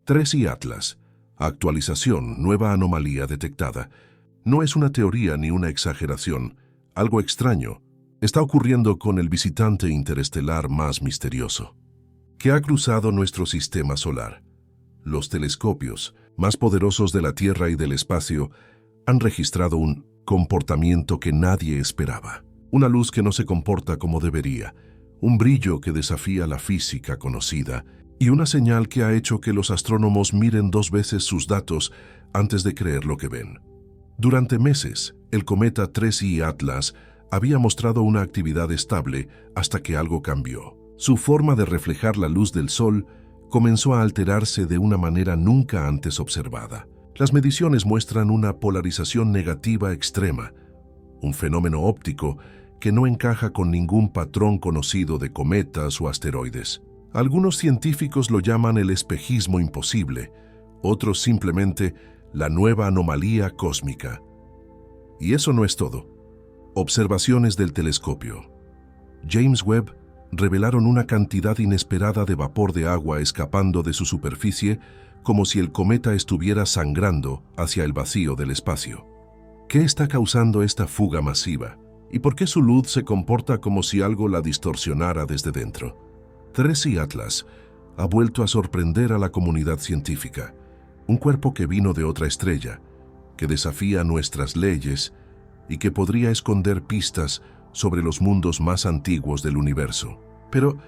3I Atlas. Actualización, nueva anomalía detectada. No es una teoría ni una exageración. Algo extraño está ocurriendo con el visitante interestelar más misterioso, que ha cruzado nuestro sistema solar. Los telescopios más poderosos de la Tierra y del espacio han registrado un comportamiento que nadie esperaba. Una luz que no se comporta como debería, un brillo que desafía la física conocida y una señal que ha hecho que los astrónomos miren 2 veces sus datos antes de creer lo que ven. Durante meses, el cometa 3I Atlas había mostrado una actividad estable hasta que algo cambió. Su forma de reflejar la luz del Sol comenzó a alterarse de una manera nunca antes observada. Las mediciones muestran una polarización negativa extrema, un fenómeno óptico que no encaja con ningún patrón conocido de cometas o asteroides. Algunos científicos lo llaman el espejismo imposible, otros simplemente la nueva anomalía cósmica. Y eso no es todo. Observaciones del telescopio James Webb revelaron una cantidad inesperada de vapor de agua escapando de su superficie, como si el cometa estuviera sangrando hacia el vacío del espacio. ¿Qué está causando esta fuga masiva? ¿Y por qué su luz se comporta como si algo la distorsionara desde dentro? 3I Atlas ha vuelto a sorprender a la comunidad científica. Un cuerpo que vino de otra estrella, que desafía nuestras leyes y que podría esconder pistas sobre los mundos más antiguos del universo. Pero,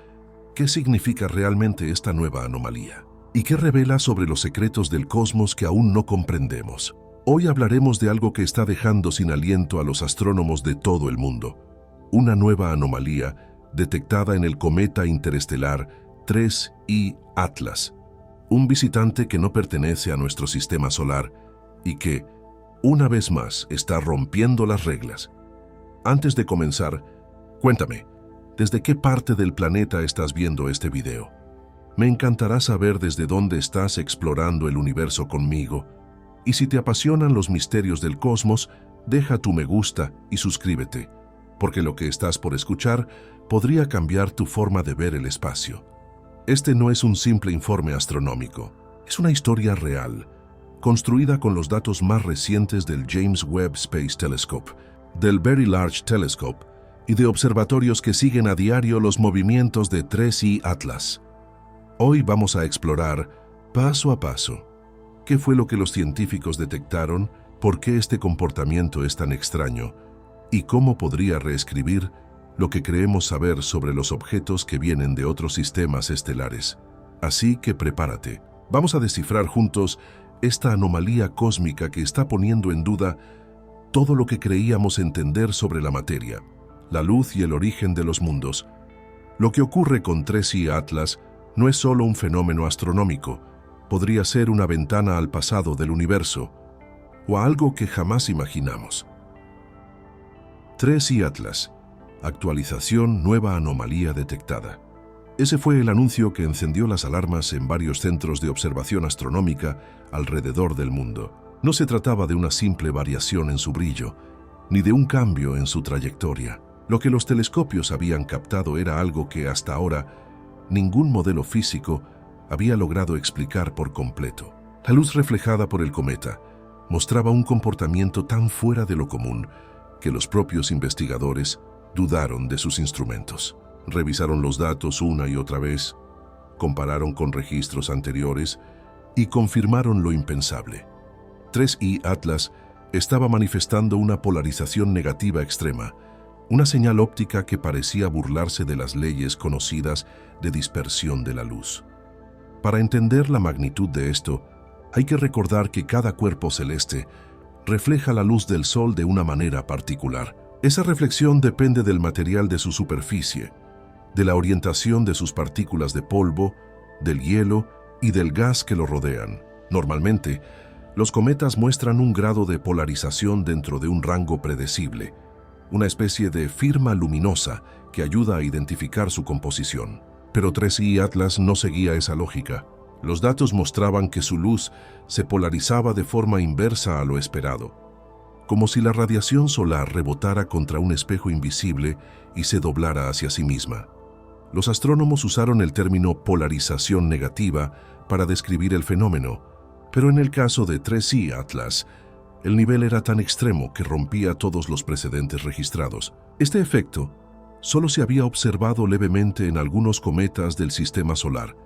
¿qué significa realmente esta nueva anomalía? ¿Y qué revela sobre los secretos del cosmos que aún no comprendemos? Hoy hablaremos de algo que está dejando sin aliento a los astrónomos de todo el mundo. Una nueva anomalía detectada en el cometa interestelar 3I Atlas. Un visitante que no pertenece a nuestro sistema solar y que, una vez más, está rompiendo las reglas. Antes de comenzar, cuéntame, ¿desde qué parte del planeta estás viendo este video? Me encantará saber desde dónde estás explorando el universo conmigo. Y si te apasionan los misterios del cosmos, deja tu me gusta y suscríbete, porque lo que estás por escuchar podría cambiar tu forma de ver el espacio. Este no es un simple informe astronómico, es una historia real, construida con los datos más recientes del James Webb Space Telescope, del Very Large Telescope y de observatorios que siguen a diario los movimientos de 3I Atlas. Hoy vamos a explorar, paso a paso, qué fue lo que los científicos detectaron, por qué este comportamiento es tan extraño y cómo podría reescribir lo que creemos saber sobre los objetos que vienen de otros sistemas estelares. Así que prepárate. Vamos a descifrar juntos esta anomalía cósmica que está poniendo en duda todo lo que creíamos entender sobre la materia, la luz y el origen de los mundos. Lo que ocurre con 3I Atlas no es solo un fenómeno astronómico, podría ser una ventana al pasado del universo o a algo que jamás imaginamos. 3I Atlas. Actualización, nueva anomalía detectada. Ese fue el anuncio que encendió las alarmas en varios centros de observación astronómica alrededor del mundo. No se trataba de una simple variación en su brillo, ni de un cambio en su trayectoria. Lo que los telescopios habían captado era algo que hasta ahora ningún modelo físico había logrado explicar por completo. La luz reflejada por el cometa mostraba un comportamiento tan fuera de lo común que los propios investigadores dudaron de sus instrumentos. Revisaron los datos una y otra vez, compararon con registros anteriores y confirmaron lo impensable. 3I Atlas estaba manifestando una polarización negativa extrema, una señal óptica que parecía burlarse de las leyes conocidas de dispersión de la luz. Para entender la magnitud de esto, hay que recordar que cada cuerpo celeste refleja la luz del Sol de una manera particular. Esa reflexión depende del material de su superficie, de la orientación de sus partículas de polvo, del hielo y del gas que lo rodean. Normalmente, los cometas muestran un grado de polarización dentro de un rango predecible, una especie de firma luminosa que ayuda a identificar su composición. Pero 3I Atlas no seguía esa lógica. Los datos mostraban que su luz se polarizaba de forma inversa a lo esperado, como si la radiación solar rebotara contra un espejo invisible y se doblara hacia sí misma. Los astrónomos usaron el término polarización negativa para describir el fenómeno, pero en el caso de 3I Atlas, el nivel era tan extremo que rompía todos los precedentes registrados. Este efecto solo se había observado levemente en algunos cometas del sistema solar,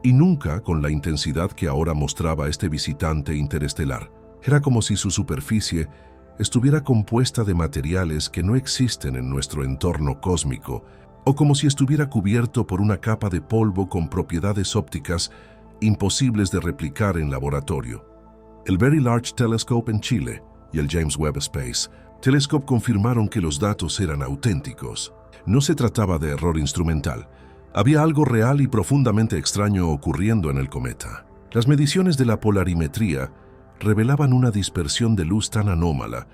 y nunca con la intensidad que ahora mostraba este visitante interestelar. Era como si su superficie estuviera compuesta de materiales que no existen en nuestro entorno cósmico, o como si estuviera cubierto por una capa de polvo con propiedades ópticas imposibles de replicar en laboratorio. El Very Large Telescope en Chile y el James Webb Space Telescope confirmaron que los datos eran auténticos. No se trataba de error instrumental. Había algo real y profundamente extraño ocurriendo en el cometa. Las mediciones de la polarimetría revelaban una dispersión de luz tan anómala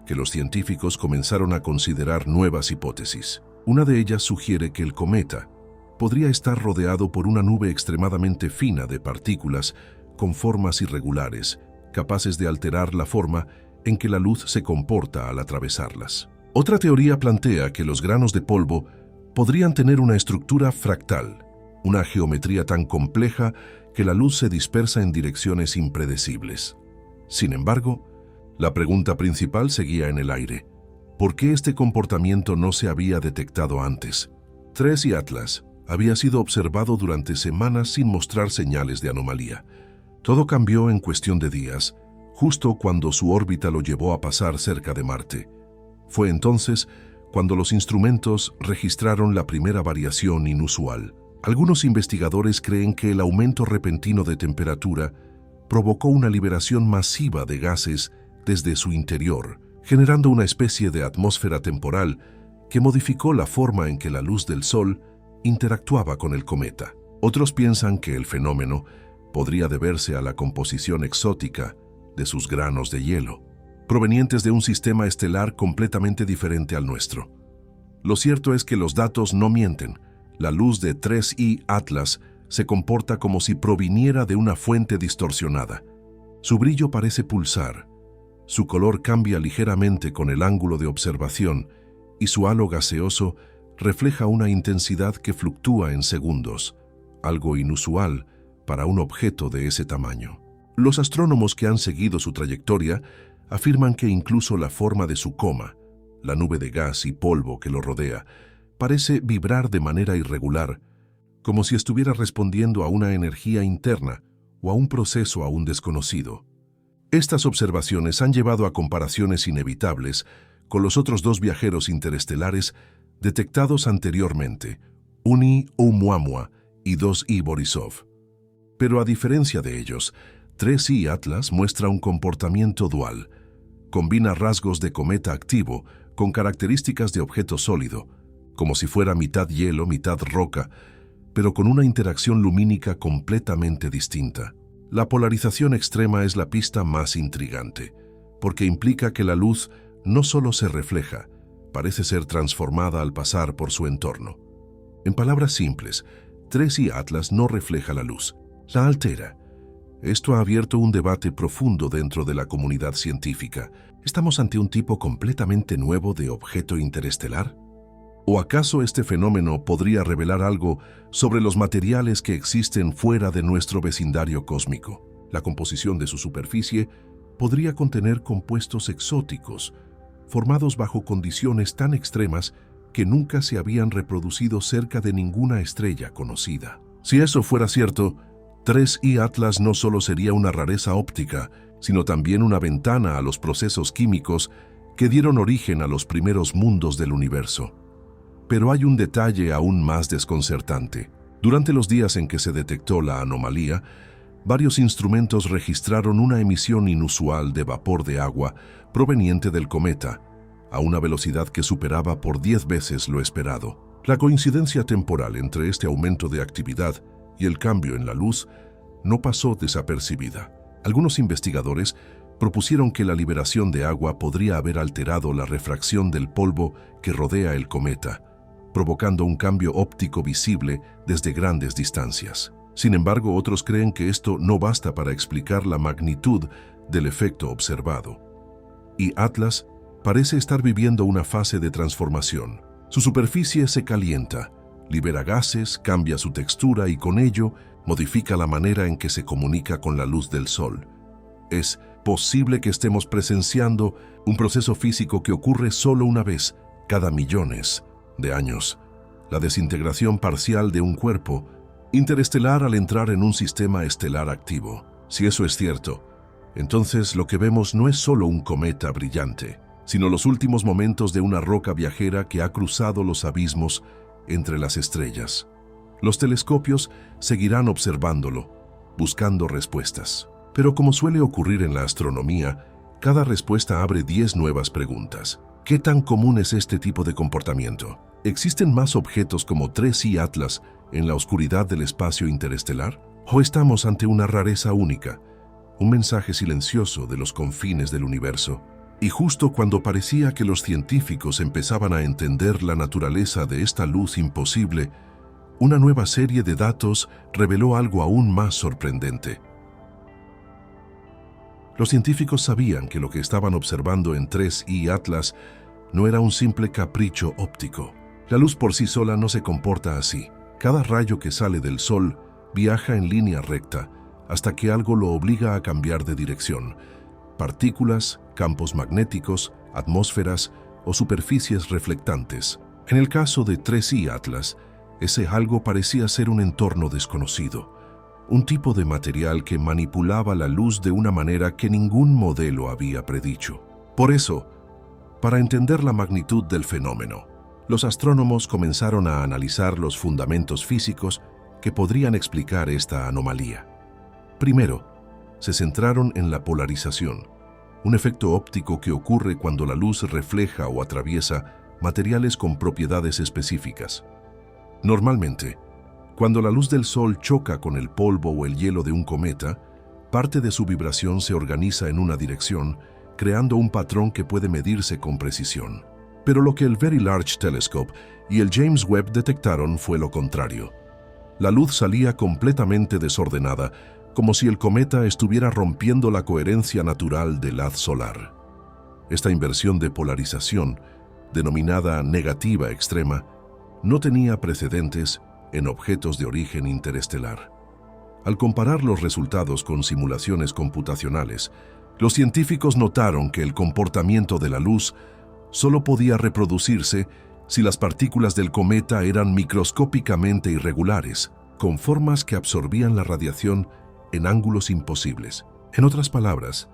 que los científicos comenzaron a considerar nuevas hipótesis. Una de ellas sugiere que el cometa podría estar rodeado por una nube extremadamente fina de partículas con formas irregulares, capaces de alterar la forma en que la luz se comporta al atravesarlas. Otra teoría plantea que los granos de polvo podrían tener una estructura fractal, una geometría tan compleja que la luz se dispersa en direcciones impredecibles. Sin embargo, la pregunta principal seguía en el aire. ¿Por qué este comportamiento no se había detectado antes? 3I Atlas había sido observado durante semanas sin mostrar señales de anomalía. Todo cambió en cuestión de días, justo cuando su órbita lo llevó a pasar cerca de Marte. Fue entonces cuando los instrumentos registraron la primera variación inusual. Algunos investigadores creen que el aumento repentino de temperatura provocó una liberación masiva de gases desde su interior, generando una especie de atmósfera temporal que modificó la forma en que la luz del Sol interactuaba con el cometa. Otros piensan que el fenómeno podría deberse a la composición exótica de sus granos de hielo, provenientes de un sistema estelar completamente diferente al nuestro. Lo cierto es que los datos no mienten. La luz de 3I Atlas se comporta como si proviniera de una fuente distorsionada. Su brillo parece pulsar, su color cambia ligeramente con el ángulo de observación y su halo gaseoso refleja una intensidad que fluctúa en segundos, algo inusual para un objeto de ese tamaño. Los astrónomos que han seguido su trayectoria afirman que incluso la forma de su coma, la nube de gas y polvo que lo rodea, parece vibrar de manera irregular, como si estuviera respondiendo a una energía interna o a un proceso aún desconocido. Estas observaciones han llevado a comparaciones inevitables con los otros dos viajeros interestelares detectados anteriormente, 1I Oumuamua y 2I Borisov. Pero a diferencia de ellos, 3I Atlas muestra un comportamiento dual. Combina rasgos de cometa activo con características de objeto sólido, como si fuera mitad hielo, mitad roca, pero con una interacción lumínica completamente distinta. La polarización extrema es la pista más intrigante, porque implica que la luz no solo se refleja, parece ser transformada al pasar por su entorno. En palabras simples, 3I Atlas no refleja la luz, la altera. Esto ha abierto un debate profundo dentro de la comunidad científica. ¿Estamos ante un tipo completamente nuevo de objeto interestelar? ¿O acaso este fenómeno podría revelar algo sobre los materiales que existen fuera de nuestro vecindario cósmico? La composición de su superficie podría contener compuestos exóticos, formados bajo condiciones tan extremas que nunca se habían reproducido cerca de ninguna estrella conocida. Si eso fuera cierto, 3I Atlas no solo sería una rareza óptica, sino también una ventana a los procesos químicos que dieron origen a los primeros mundos del universo. Pero hay un detalle aún más desconcertante. Durante los días en que se detectó la anomalía, varios instrumentos registraron una emisión inusual de vapor de agua proveniente del cometa, a una velocidad que superaba por 10 veces lo esperado. La coincidencia temporal entre este aumento de actividad y el cambio en la luz no pasó desapercibida. Algunos investigadores propusieron que la liberación de agua podría haber alterado la refracción del polvo que rodea el cometa, provocando un cambio óptico visible desde grandes distancias. Sin embargo, otros creen que esto no basta para explicar la magnitud del efecto observado. Y Atlas parece estar viviendo una fase de transformación. Su superficie se calienta, libera gases, cambia su textura y con ello modifica la manera en que se comunica con la luz del Sol. Es posible que estemos presenciando un proceso físico que ocurre solo una vez cada millones de años: la desintegración parcial de un cuerpo interestelar al entrar en un sistema estelar activo. Si eso es cierto, entonces lo que vemos no es solo un cometa brillante, sino los últimos momentos de una roca viajera que ha cruzado los abismos entre las estrellas. Los telescopios seguirán observándolo, buscando respuestas. Pero como suele ocurrir en la astronomía, cada respuesta abre 10 nuevas preguntas. ¿Qué tan común es este tipo de comportamiento? ¿Existen más objetos como 3I Atlas en la oscuridad del espacio interestelar? ¿O estamos ante una rareza única, un mensaje silencioso de los confines del universo? Y justo cuando parecía que los científicos empezaban a entender la naturaleza de esta luz imposible, una nueva serie de datos reveló algo aún más sorprendente. Los científicos sabían que lo que estaban observando en 3I Atlas no era un simple capricho óptico. La luz por sí sola no se comporta así. Cada rayo que sale del Sol viaja en línea recta hasta que algo lo obliga a cambiar de dirección. Partículas, campos magnéticos, atmósferas o superficies reflectantes. En el caso de 3I Atlas, ese algo parecía ser un entorno desconocido, un tipo de material que manipulaba la luz de una manera que ningún modelo había predicho. Por eso, para entender la magnitud del fenómeno, los astrónomos comenzaron a analizar los fundamentos físicos que podrían explicar esta anomalía. Primero, se centraron en la polarización, un efecto óptico que ocurre cuando la luz refleja o atraviesa materiales con propiedades específicas. Normalmente, cuando la luz del Sol choca con el polvo o el hielo de un cometa, parte de su vibración se organiza en una dirección, creando un patrón que puede medirse con precisión. Pero lo que el Very Large Telescope y el James Webb detectaron fue lo contrario. La luz salía completamente desordenada, como si el cometa estuviera rompiendo la coherencia natural del haz solar. Esta inversión de polarización, denominada negativa extrema, no tenía precedentes en objetos de origen interestelar. Al comparar los resultados con simulaciones computacionales, los científicos notaron que el comportamiento de la luz solo podía reproducirse si las partículas del cometa eran microscópicamente irregulares, con formas que absorbían la radiación en ángulos imposibles. En otras palabras,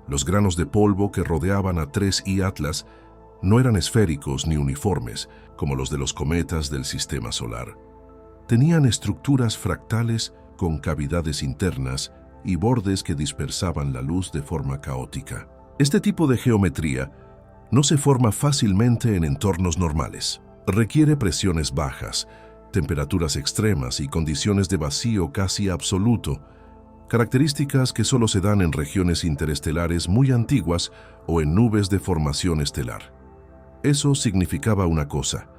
los granos de polvo que rodeaban a 3I Atlas no eran esféricos ni uniformes, como los de los cometas del sistema solar. Tenían estructuras fractales con cavidades internas y bordes que dispersaban la luz de forma caótica. Este tipo de geometría no se forma fácilmente en entornos normales. Requiere presiones bajas, temperaturas extremas y condiciones de vacío casi absoluto, características que solo se dan en regiones interestelares muy antiguas o en nubes de formación estelar. Eso significaba una cosa: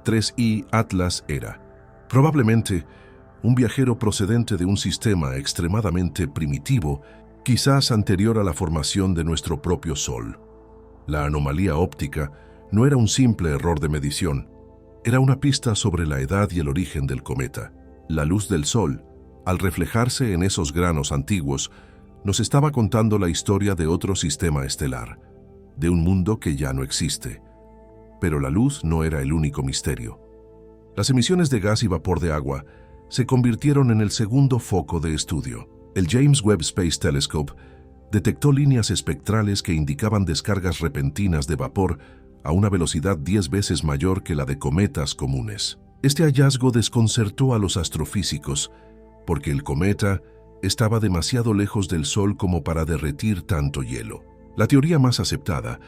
3I Atlas era, probablemente, un viajero procedente de un sistema extremadamente primitivo, quizás anterior a la formación de nuestro propio Sol. La anomalía óptica no era un simple error de medición, era una pista sobre la edad y el origen del cometa. La luz del Sol, al reflejarse en esos granos antiguos, nos estaba contando la historia de otro sistema estelar, de un mundo que ya no existe. Pero la luz no era el único misterio. Las emisiones de gas y vapor de agua se convirtieron en el segundo foco de estudio. El James Webb Space Telescope detectó líneas espectrales que indicaban descargas repentinas de vapor a una velocidad 10 veces mayor que la de cometas comunes. Este hallazgo desconcertó a los astrofísicos, porque el cometa estaba demasiado lejos del Sol como para derretir tanto hielo. La teoría más aceptada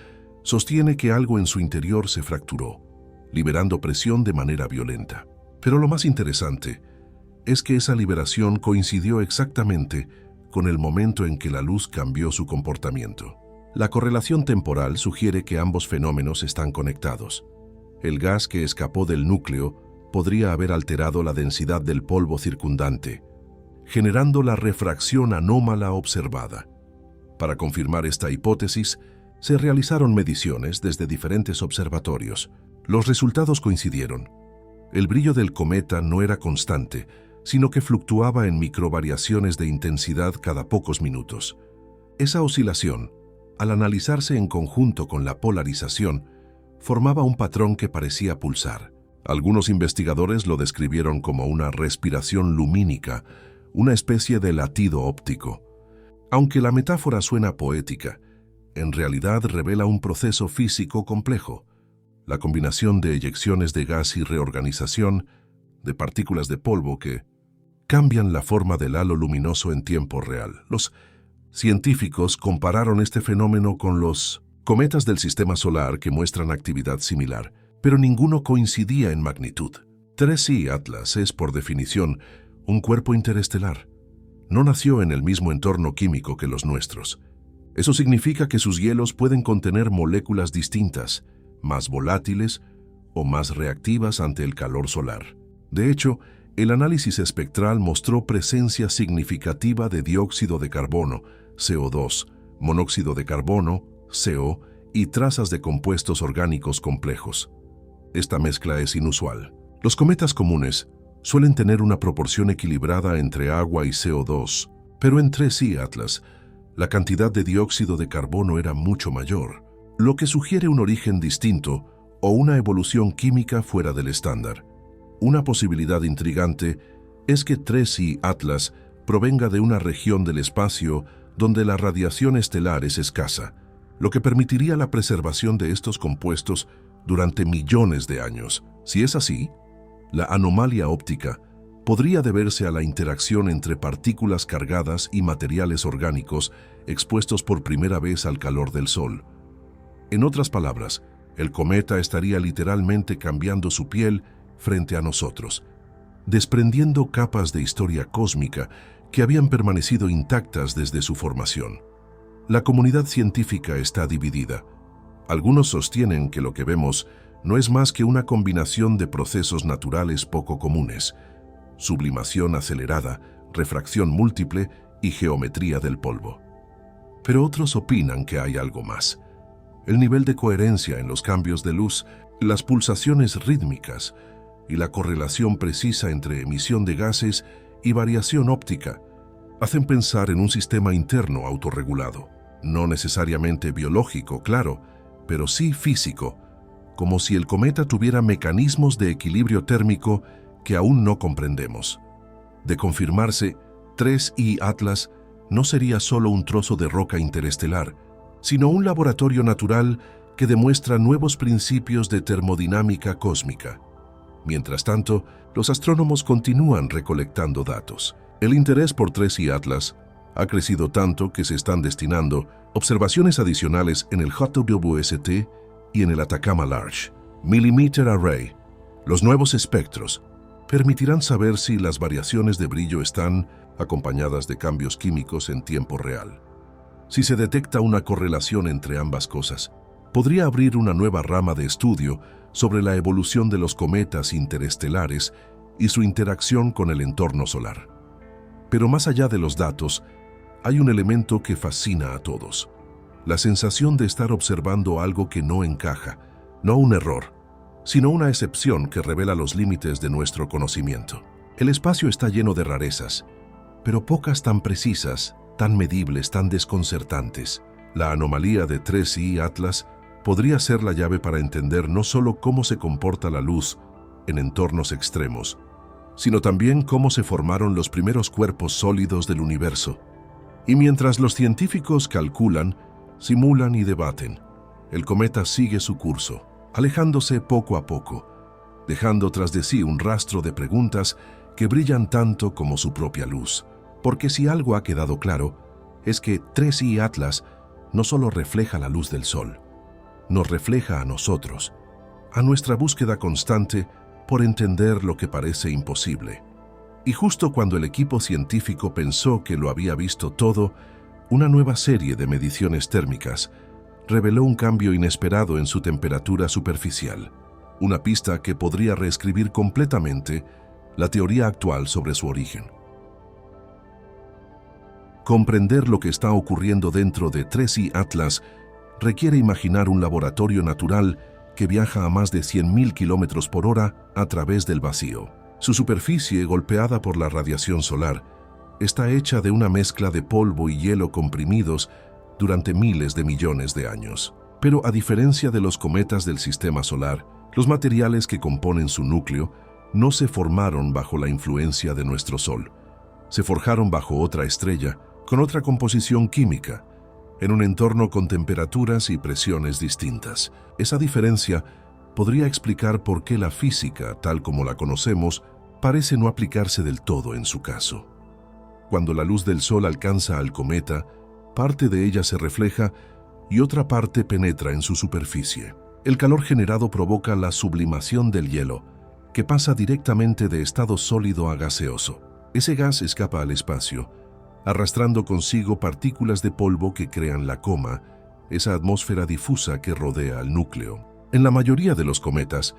sostiene que algo en su interior se fracturó, liberando presión de manera violenta. Pero lo más interesante es que esa liberación coincidió exactamente con el momento en que la luz cambió su comportamiento. La correlación temporal sugiere que ambos fenómenos están conectados. El gas que escapó del núcleo podría haber alterado la densidad del polvo circundante, generando la refracción anómala observada. Para confirmar esta hipótesis, se realizaron mediciones desde diferentes observatorios. Los resultados coincidieron. El brillo del cometa no era constante, sino que fluctuaba en microvariaciones de intensidad cada pocos minutos. Esa oscilación, al analizarse en conjunto con la polarización, formaba un patrón que parecía pulsar. Algunos investigadores lo describieron como una respiración lumínica, una especie de latido óptico. Aunque la metáfora suena poética, en realidad revela un proceso físico complejo. La combinación de eyecciones de gas y reorganización de partículas de polvo que cambian la forma del halo luminoso en tiempo real. Los científicos compararon este fenómeno con los cometas del sistema solar que muestran actividad similar, pero ninguno coincidía en magnitud. 3I Atlas es, por definición, un cuerpo interestelar. No nació en el mismo entorno químico que los nuestros. Eso significa que sus hielos pueden contener moléculas distintas, más volátiles o más reactivas ante el calor solar. De hecho, el análisis espectral mostró presencia significativa de dióxido de carbono, CO2, monóxido de carbono, CO, y trazas de compuestos orgánicos complejos. Esta mezcla es inusual. Los cometas comunes suelen tener una proporción equilibrada entre agua y CO2, pero en 3I Atlas, la cantidad de dióxido de carbono era mucho mayor, lo que sugiere un origen distinto o una evolución química fuera del estándar. Una posibilidad intrigante es que 3I Atlas provenga de una región del espacio donde la radiación estelar es escasa, lo que permitiría la preservación de estos compuestos durante millones de años. Si es así, la anomalía óptica podría deberse a la interacción entre partículas cargadas y materiales orgánicos expuestos por primera vez al calor del Sol. En otras palabras, el cometa estaría literalmente cambiando su piel frente a nosotros, desprendiendo capas de historia cósmica que habían permanecido intactas desde su formación. La comunidad científica está dividida. Algunos sostienen que lo que vemos no es más que una combinación de procesos naturales poco comunes: sublimación acelerada, refracción múltiple y geometría del polvo. Pero otros opinan que hay algo más. El nivel de coherencia en los cambios de luz, las pulsaciones rítmicas y la correlación precisa entre emisión de gases y variación óptica hacen pensar en un sistema interno autorregulado. No necesariamente biológico, claro, pero sí físico, como si el cometa tuviera mecanismos de equilibrio térmico que aún no comprendemos. De confirmarse, 3I Atlas no sería solo un trozo de roca interestelar, sino un laboratorio natural que demuestra nuevos principios de termodinámica cósmica. Mientras tanto, los astrónomos continúan recolectando datos. El interés por 3I Atlas ha crecido tanto que se están destinando observaciones adicionales en el JWST y en el Atacama Large Millimeter Array. Los nuevos espectros permitirán saber si las variaciones de brillo están acompañadas de cambios químicos en tiempo real. Si se detecta una correlación entre ambas cosas, podría abrir una nueva rama de estudio sobre la evolución de los cometas interestelares y su interacción con el entorno solar. Pero más allá de los datos, hay un elemento que fascina a todos: la sensación de estar observando algo que no encaja, no un error, sino una excepción que revela los límites de nuestro conocimiento. El espacio está lleno de rarezas, pero pocas tan precisas, tan medibles, tan desconcertantes. La anomalía de 3I Atlas podría ser la llave para entender no solo cómo se comporta la luz en entornos extremos, sino también cómo se formaron los primeros cuerpos sólidos del universo. Y mientras los científicos calculan, simulan y debaten, el cometa sigue su curso, alejándose poco a poco, dejando tras de sí un rastro de preguntas que brillan tanto como su propia luz. Porque si algo ha quedado claro, es que 3I Atlas no solo refleja la luz del Sol, nos refleja a nosotros, a nuestra búsqueda constante por entender lo que parece imposible. Y justo cuando el equipo científico pensó que lo había visto todo, una nueva serie de mediciones térmicas reveló un cambio inesperado en su temperatura superficial, una pista que podría reescribir completamente la teoría actual sobre su origen. Comprender lo que está ocurriendo dentro de 3I Atlas requiere imaginar un laboratorio natural que viaja a más de 100.000 km/h a través del vacío. Su superficie, golpeada por la radiación solar, está hecha de una mezcla de polvo y hielo comprimidos durante miles de millones de años. Pero a diferencia de los cometas del sistema solar, los materiales que componen su núcleo no se formaron bajo la influencia de nuestro Sol. Se forjaron bajo otra estrella, con otra composición química, en un entorno con temperaturas y presiones distintas. Esa diferencia podría explicar por qué la física, tal como la conocemos, parece no aplicarse del todo en su caso. Cuando la luz del Sol alcanza al cometa, parte de ella se refleja y otra parte penetra en su superficie. El calor generado provoca la sublimación del hielo, que pasa directamente de estado sólido a gaseoso. Ese gas escapa al espacio, arrastrando consigo partículas de polvo que crean la coma, esa atmósfera difusa que rodea al núcleo. En la mayoría de los cometas,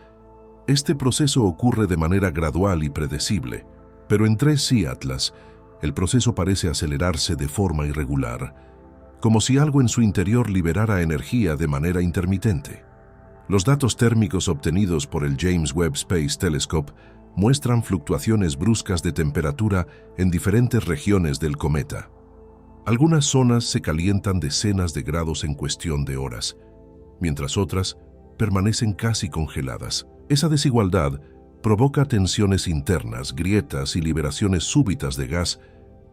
este proceso ocurre de manera gradual y predecible, pero en 3i Atlas, el proceso parece acelerarse de forma irregular, como si algo en su interior liberara energía de manera intermitente. Los datos térmicos obtenidos por el James Webb Space Telescope muestran fluctuaciones bruscas de temperatura en diferentes regiones del cometa. Algunas zonas se calientan decenas de grados en cuestión de horas, mientras otras permanecen casi congeladas. Esa desigualdad provoca tensiones internas, grietas y liberaciones súbitas de gas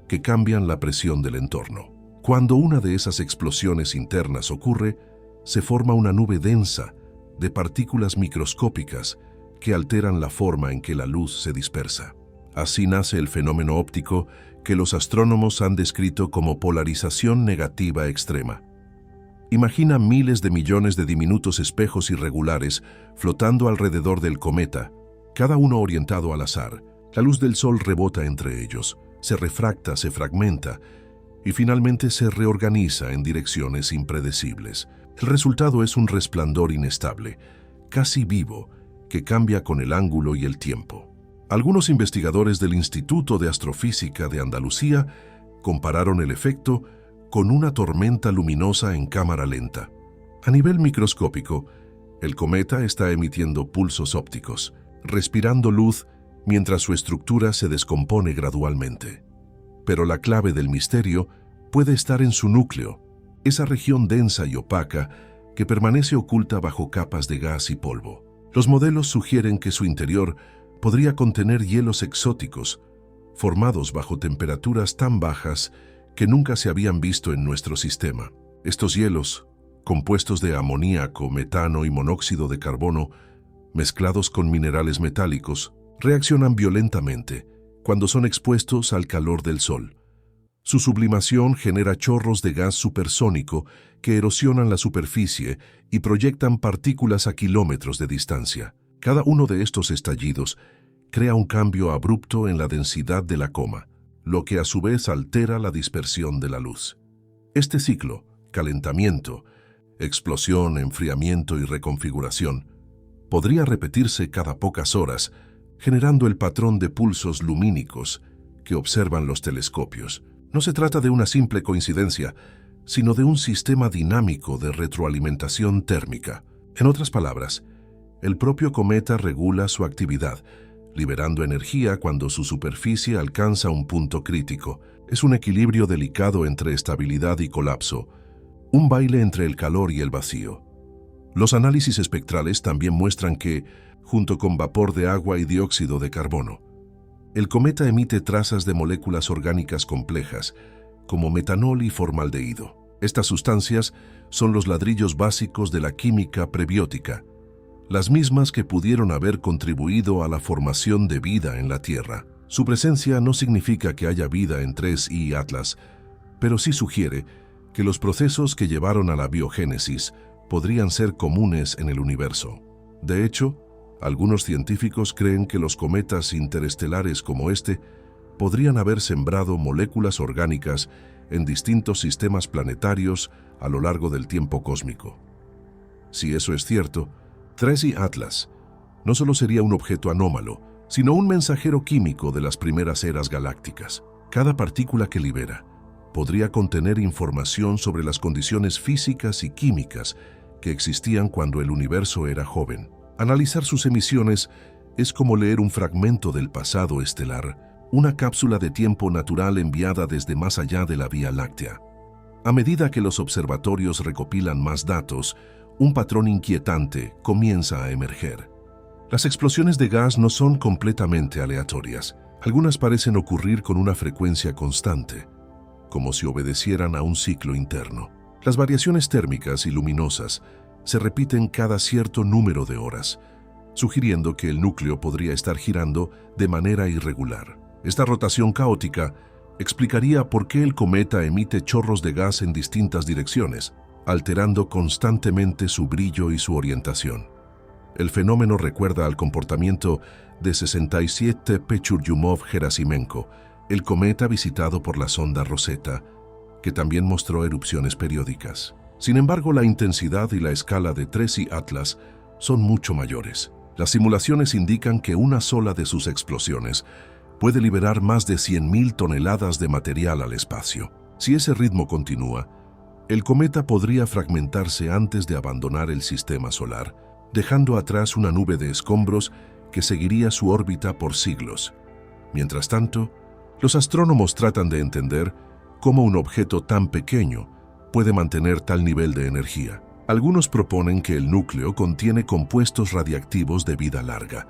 que cambian la presión del entorno. Cuando una de esas explosiones internas ocurre, se forma una nube densa de partículas microscópicas que alteran la forma en que la luz se dispersa. Así nace el fenómeno óptico que los astrónomos han descrito como polarización negativa extrema. Imagina miles de millones de diminutos espejos irregulares flotando alrededor del cometa, cada uno orientado al azar. La luz del Sol rebota entre ellos, se refracta, se fragmenta y finalmente se reorganiza en direcciones impredecibles. El resultado es un resplandor inestable, casi vivo, que cambia con el ángulo y el tiempo. Algunos investigadores del Instituto de Astrofísica de Andalucía compararon el efecto con una tormenta luminosa en cámara lenta. A nivel microscópico, el cometa está emitiendo pulsos ópticos, respirando luz mientras su estructura se descompone gradualmente. Pero la clave del misterio puede estar en su núcleo, esa región densa y opaca que permanece oculta bajo capas de gas y polvo. Los modelos sugieren que su interior podría contener hielos exóticos, formados bajo temperaturas tan bajas que nunca se habían visto en nuestro sistema. Estos hielos, compuestos de amoníaco, metano y monóxido de carbono, mezclados con minerales metálicos, reaccionan violentamente cuando son expuestos al calor del Sol. Su sublimación genera chorros de gas supersónico que erosionan la superficie y proyectan partículas a kilómetros de distancia. Cada uno de estos estallidos crea un cambio abrupto en la densidad de la coma, lo que a su vez altera la dispersión de la luz. Este ciclo, calentamiento, explosión, enfriamiento y reconfiguración, podría repetirse cada pocas horas, generando el patrón de pulsos lumínicos que observan los telescopios. No se trata de una simple coincidencia, sino de un sistema dinámico de retroalimentación térmica. En otras palabras, el propio cometa regula su actividad, liberando energía cuando su superficie alcanza un punto crítico. Es un equilibrio delicado entre estabilidad y colapso, un baile entre el calor y el vacío. Los análisis espectrales también muestran que, junto con vapor de agua y dióxido de carbono, el cometa emite trazas de moléculas orgánicas complejas, como metanol y formaldehído. Estas sustancias son los ladrillos básicos de la química prebiótica, las mismas que pudieron haber contribuido a la formación de vida en la Tierra. Su presencia no significa que haya vida en 3i Atlas, pero sí sugiere que los procesos que llevaron a la biogénesis podrían ser comunes en el universo. De hecho, algunos científicos creen que los cometas interestelares como este podrían haber sembrado moléculas orgánicas en distintos sistemas planetarios a lo largo del tiempo cósmico. Si eso es cierto, 3i Atlas no solo sería un objeto anómalo, sino un mensajero químico de las primeras eras galácticas. Cada partícula que libera podría contener información sobre las condiciones físicas y químicas que existían cuando el universo era joven. Analizar sus emisiones Es como leer un fragmento del pasado estelar, una cápsula de tiempo natural enviada desde más allá de la Vía Láctea. A medida que los observatorios recopilan más datos, un patrón inquietante comienza a emerger. Las explosiones de gas no son completamente aleatorias. Algunas parecen ocurrir con una frecuencia constante, como si obedecieran a un ciclo interno. Las variaciones térmicas y luminosas se repiten cada cierto número de horas, sugiriendo que el núcleo podría estar girando de manera irregular. Esta rotación caótica explicaría por qué el cometa emite chorros de gas en distintas direcciones, alterando constantemente su brillo y su orientación. El fenómeno recuerda al comportamiento de 67P Churyumov-Gerasimenko, el cometa visitado por la sonda Rosetta, que también mostró erupciones periódicas. Sin embargo, la intensidad y la escala de 3I Atlas son mucho mayores. Las simulaciones indican que una sola de sus explosiones puede liberar más de 100.000 toneladas de material al espacio. Si ese ritmo continúa, el cometa podría fragmentarse antes de abandonar el sistema solar, dejando atrás una nube de escombros que seguiría su órbita por siglos. Mientras tanto, los astrónomos tratan de entender cómo un objeto tan pequeño puede mantener tal nivel de energía. Algunos proponen que el núcleo contiene compuestos radiactivos de vida larga,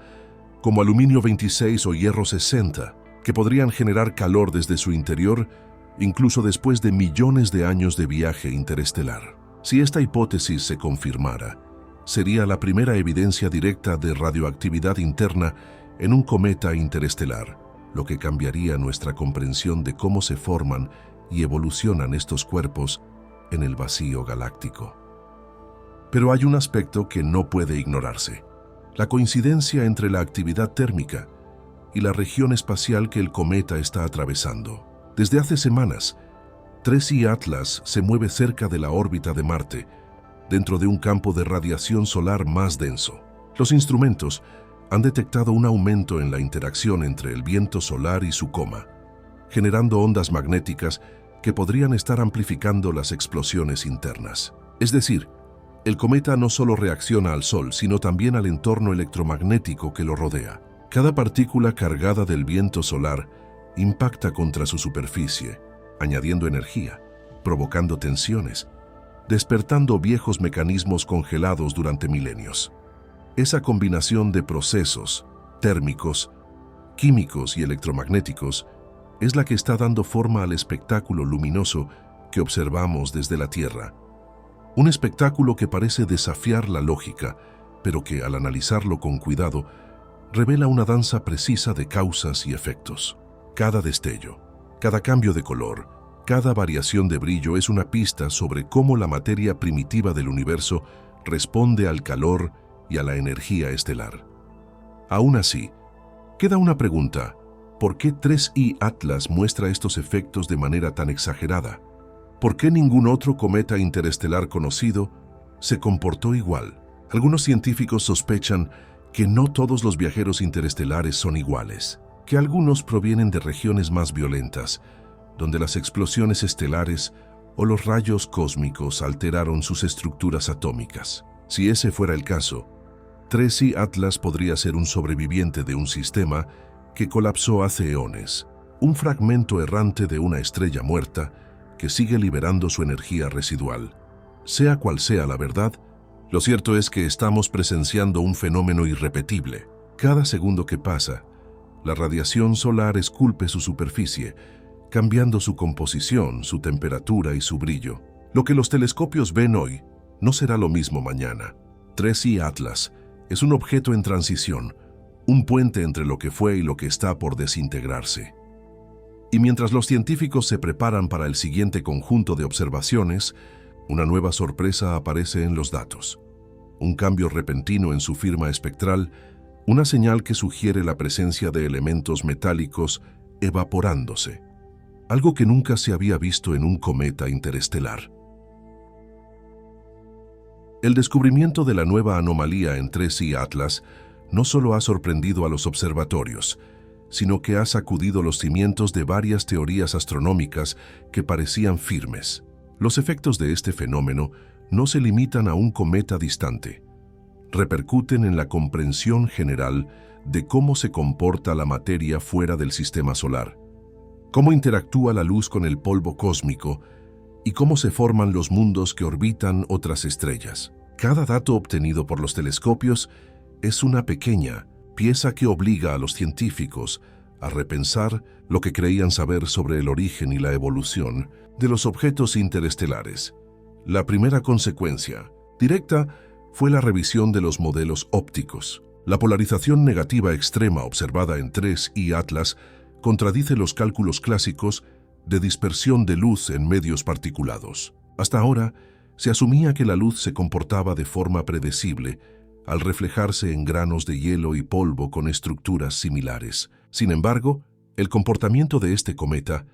como aluminio 26 o hierro 60, que podrían generar calor desde su interior incluso después de millones de años de viaje interestelar. Si esta hipótesis se confirmara, sería la primera evidencia directa de radioactividad interna en un cometa interestelar, lo que cambiaría nuestra comprensión de cómo se forman y evolucionan estos cuerpos en el vacío galáctico. Pero hay un aspecto que no puede ignorarse: la coincidencia entre la actividad térmica y la región espacial que el cometa está atravesando. Desde hace semanas, 3I Atlas se mueve cerca de la órbita de Marte, dentro de un campo de radiación solar más denso. Los instrumentos han detectado un aumento en la interacción entre el viento solar y su coma, generando ondas magnéticas que podrían estar amplificando las explosiones internas. Es decir, el cometa no solo reacciona al Sol, sino también al entorno electromagnético que lo rodea. Cada partícula cargada del viento solar impacta contra su superficie, añadiendo energía, provocando tensiones, despertando viejos mecanismos congelados durante milenios. Esa combinación de procesos térmicos, químicos y electromagnéticos es la que está dando forma al espectáculo luminoso que observamos desde la Tierra. Un espectáculo que parece desafiar la lógica, pero que, al analizarlo con cuidado, revela una danza precisa de causas y efectos. Cada destello, cada cambio de color, cada variación de brillo es una pista sobre cómo la materia primitiva del universo responde al calor y a la energía estelar. Aún así, queda una pregunta: ¿por qué 3I Atlas muestra estos efectos de manera tan exagerada? ¿Por qué ningún otro cometa interestelar conocido se comportó igual? Algunos científicos sospechan que no todos los viajeros interestelares son iguales, que algunos provienen de regiones más violentas, donde las explosiones estelares o los rayos cósmicos alteraron sus estructuras atómicas. Si ese fuera el caso, 3I Atlas podría ser un sobreviviente de un sistema que colapsó hace eones, un fragmento errante de una estrella muerta que sigue liberando su energía residual. Sea cual sea la verdad, lo cierto es que estamos presenciando un fenómeno irrepetible. Cada segundo que pasa, la radiación solar esculpe su superficie, cambiando su composición, su temperatura y su brillo. Lo que los telescopios ven hoy no será lo mismo mañana. 3I Atlas es un objeto en transición, un puente entre lo que fue y lo que está por desintegrarse. Y mientras los científicos se preparan para el siguiente conjunto de observaciones, una nueva sorpresa aparece en los datos. Un cambio repentino en su firma espectral, una señal que sugiere la presencia de elementos metálicos evaporándose, algo que nunca se había visto en un cometa interestelar. El descubrimiento de la nueva anomalía en 3I Atlas no solo ha sorprendido a los observatorios, sino que ha sacudido los cimientos de varias teorías astronómicas que parecían firmes. Los efectos de este fenómeno no se limitan a un cometa distante. Repercuten en la comprensión general de cómo se comporta la materia fuera del sistema solar, cómo interactúa la luz con el polvo cósmico y cómo se forman los mundos que orbitan otras estrellas. Cada dato obtenido por los telescopios es una pequeña pieza que obliga a los científicos a repensar lo que creían saber sobre el origen y la evolución de los objetos interestelares. La primera consecuencia directa fue la revisión de los modelos ópticos. La polarización negativa extrema observada en 3 y Atlas contradice los cálculos clásicos de dispersión de luz en medios particulados. Hasta ahora, se asumía que la luz se comportaba de forma predecible al reflejarse en granos de hielo y polvo con estructuras similares. Sin embargo, el comportamiento de este cometa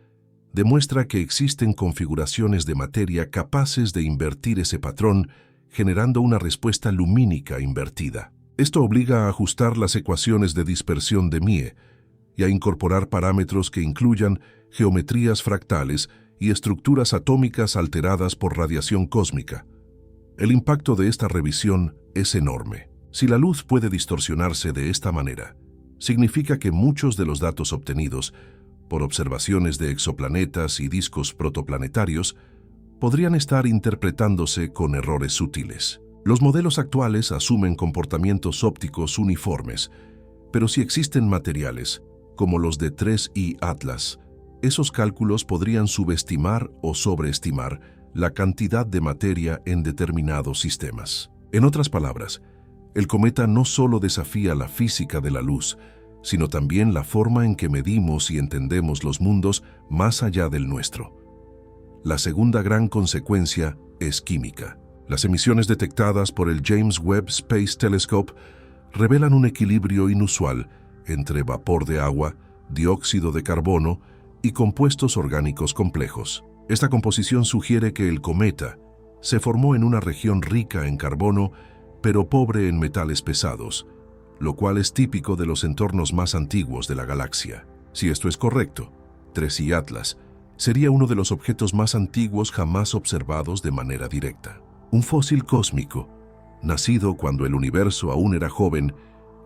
demuestra que existen configuraciones de materia capaces de invertir ese patrón, generando una respuesta lumínica invertida. Esto obliga a ajustar las ecuaciones de dispersión de Mie y a incorporar parámetros que incluyan geometrías fractales y estructuras atómicas alteradas por radiación cósmica. El impacto de esta revisión es enorme. Si la luz puede distorsionarse de esta manera, significa que muchos de los datos obtenidos por observaciones de exoplanetas y discos protoplanetarios podrían estar interpretándose con errores sutiles. Los modelos actuales asumen comportamientos ópticos uniformes, pero si existen materiales, como los de 3I Atlas, esos cálculos podrían subestimar o sobreestimar la cantidad de materia en determinados sistemas. En otras palabras, el cometa no solo desafía la física de la luz, sino también la forma en que medimos y entendemos los mundos más allá del nuestro. La segunda gran consecuencia es química. Las emisiones detectadas por el James Webb Space Telescope revelan un equilibrio inusual entre vapor de agua, dióxido de carbono y compuestos orgánicos complejos. Esta composición sugiere que el cometa se formó en una región rica en carbono, pero pobre en metales pesados, lo cual es típico de los entornos más antiguos de la galaxia. Si esto es correcto, 3I Atlas sería uno de los objetos más antiguos jamás observados de manera directa. Un fósil cósmico, nacido cuando el universo aún era joven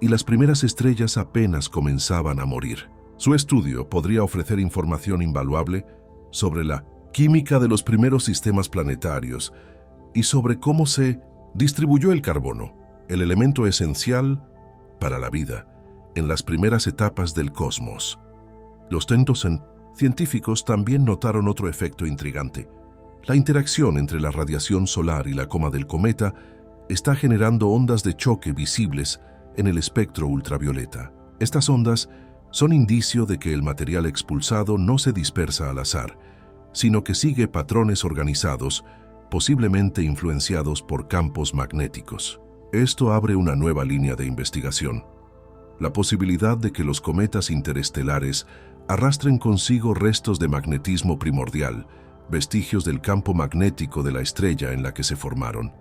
y las primeras estrellas apenas comenzaban a morir. Su estudio podría ofrecer información invaluable sobre la química de los primeros sistemas planetarios y sobre cómo se distribuyó el carbono, el elemento esencial para la vida, en las primeras etapas del cosmos. Los Tentosen científicos también notaron otro efecto intrigante. La interacción entre la radiación solar y la coma del cometa está generando ondas de choque visibles en el espectro ultravioleta. Estas ondas son indicio de que el material expulsado no se dispersa al azar, sino que sigue patrones organizados, posiblemente influenciados por campos magnéticos. Esto abre una nueva línea de investigación. La posibilidad de que los cometas interestelares arrastren consigo restos de magnetismo primordial, vestigios del campo magnético de la estrella en la que se formaron.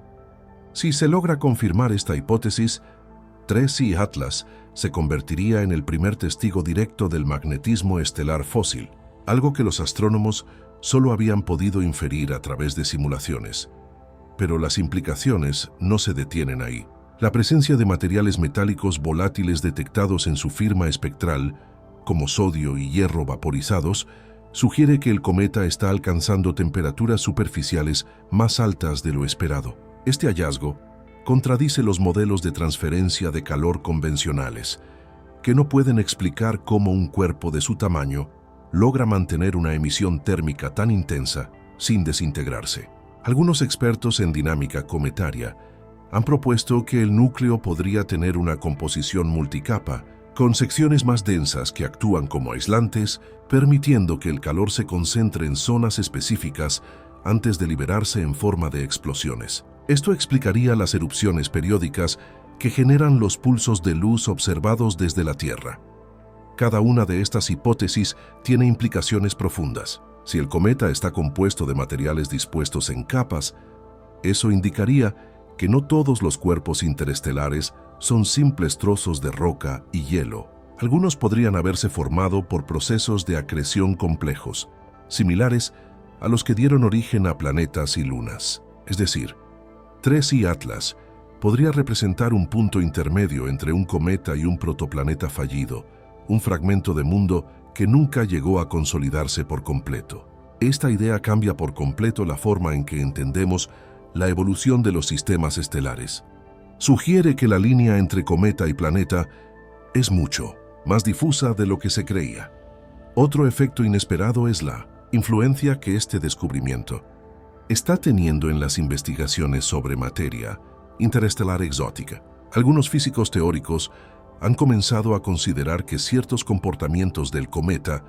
Si se logra confirmar esta hipótesis, 3I Atlas se convertiría en el primer testigo directo del magnetismo estelar fósil, algo que los astrónomos solo habían podido inferir a través de simulaciones. Pero las implicaciones no se detienen ahí. La presencia de materiales metálicos volátiles detectados en su firma espectral, como sodio y hierro vaporizados, sugiere que el cometa está alcanzando temperaturas superficiales más altas de lo esperado. Este hallazgo contradice los modelos de transferencia de calor convencionales, que no pueden explicar cómo un cuerpo de su tamaño logra mantener una emisión térmica tan intensa sin desintegrarse. Algunos expertos en dinámica cometaria han propuesto que el núcleo podría tener una composición multicapa, con secciones más densas que actúan como aislantes, permitiendo que el calor se concentre en zonas específicas antes de liberarse en forma de explosiones. Esto explicaría las erupciones periódicas que generan los pulsos de luz observados desde la Tierra. Cada una de estas hipótesis tiene implicaciones profundas. Si el cometa está compuesto de materiales dispuestos en capas, eso indicaría que no todos los cuerpos interestelares son simples trozos de roca y hielo. Algunos podrían haberse formado por procesos de acreción complejos, similares a los que dieron origen a planetas y lunas. Es decir, 3I Atlas podría representar un punto intermedio entre un cometa y un protoplaneta fallido, un fragmento de mundo que nunca llegó a consolidarse por completo. Esta idea cambia por completo la forma en que entendemos la evolución de los sistemas estelares. Sugiere que la línea entre cometa y planeta es mucho más difusa de lo que se creía. Otro efecto inesperado es la influencia que este descubrimiento está teniendo en las investigaciones sobre materia interestelar exótica. Algunos físicos teóricos han comenzado a considerar que ciertos comportamientos del cometa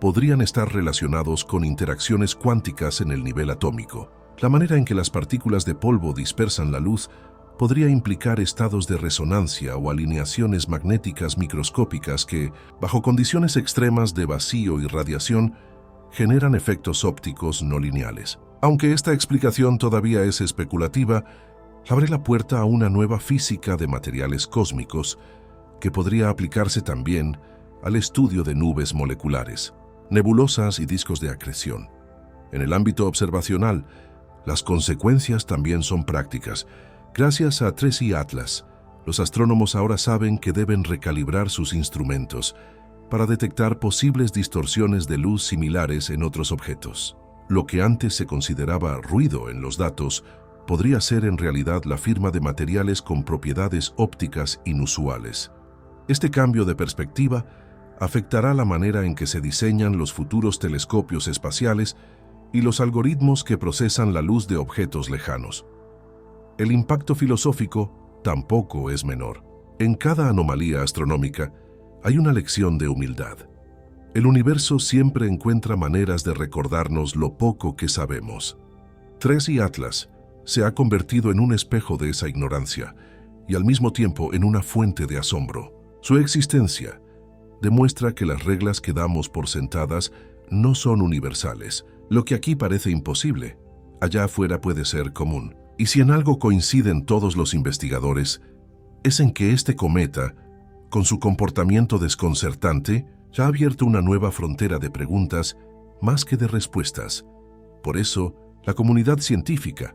podrían estar relacionados con interacciones cuánticas en el nivel atómico. La manera en que las partículas de polvo dispersan la luz podría implicar estados de resonancia o alineaciones magnéticas microscópicas que, bajo condiciones extremas de vacío y radiación, generan efectos ópticos no lineales. Aunque esta explicación todavía es especulativa, abre la puerta a una nueva física de materiales cósmicos que podría aplicarse también al estudio de nubes moleculares, nebulosas y discos de acreción. En el ámbito observacional, las consecuencias también son prácticas. Gracias a 3i Atlas, los astrónomos ahora saben que deben recalibrar sus instrumentos para detectar posibles distorsiones de luz similares en otros objetos. Lo que antes se consideraba ruido en los datos podría ser en realidad la firma de materiales con propiedades ópticas inusuales. Este cambio de perspectiva afectará la manera en que se diseñan los futuros telescopios espaciales y los algoritmos que procesan la luz de objetos lejanos. El impacto filosófico tampoco es menor. En cada anomalía astronómica hay una lección de humildad. El universo siempre encuentra maneras de recordarnos lo poco que sabemos. 3i Atlas se ha convertido en un espejo de esa ignorancia y al mismo tiempo en una fuente de asombro. Su existencia demuestra que las reglas que damos por sentadas no son universales. Lo que aquí parece imposible, allá afuera puede ser común. Y si en algo coinciden todos los investigadores, es en que este cometa, con su comportamiento desconcertante, ya ha abierto una nueva frontera de preguntas más que de respuestas. Por eso, la comunidad científica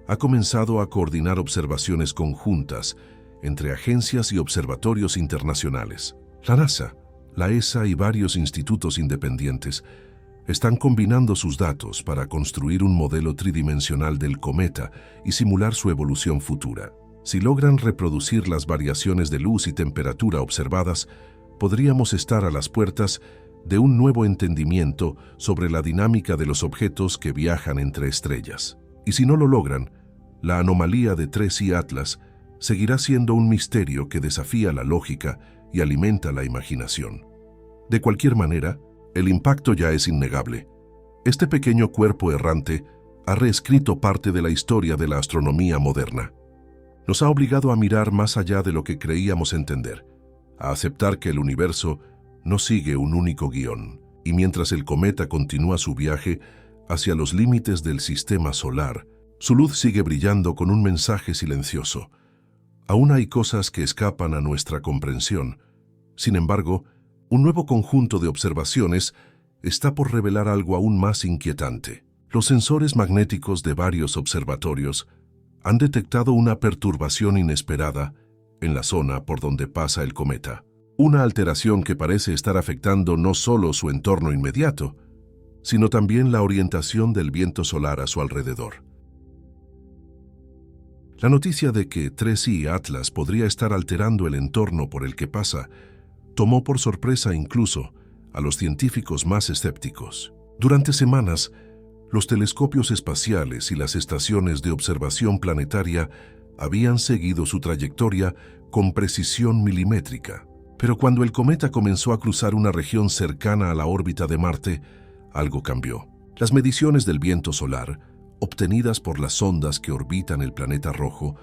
ha comenzado a coordinar observaciones conjuntas entre agencias y observatorios internacionales. La NASA, la ESA y varios institutos independientes están combinando sus datos para construir un modelo tridimensional del cometa y simular su evolución futura. Si logran reproducir las variaciones de luz y temperatura observadas, podríamos estar a las puertas de un nuevo entendimiento sobre la dinámica de los objetos que viajan entre estrellas. Y si no lo logran, la anomalía de 3i Atlas seguirá siendo un misterio que desafía la lógica y alimenta la imaginación. De cualquier manera, el impacto ya es innegable. Este pequeño cuerpo errante ha reescrito parte de la historia de la astronomía moderna. Nos ha obligado a mirar más allá de lo que creíamos entender, a aceptar que el universo no sigue un único guión, y mientras el cometa continúa su viaje hacia los límites del sistema solar, su luz sigue brillando con un mensaje silencioso. Aún hay cosas que escapan a nuestra comprensión. Sin embargo, un nuevo conjunto de observaciones está por revelar algo aún más inquietante. Los sensores magnéticos de varios observatorios han detectado una perturbación inesperada en la zona por donde pasa el cometa. Una alteración que parece estar afectando no solo su entorno inmediato, sino también la orientación del viento solar a su alrededor. La noticia de que 3i Atlas podría estar alterando el entorno por el que pasa tomó por sorpresa incluso a los científicos más escépticos. Durante semanas, los telescopios espaciales y las estaciones de observación planetaria habían seguido su trayectoria con precisión milimétrica. Pero cuando el cometa comenzó a cruzar una región cercana a la órbita de Marte, algo cambió. Las mediciones del viento solar, obtenidas por las sondas que orbitan el planeta rojo,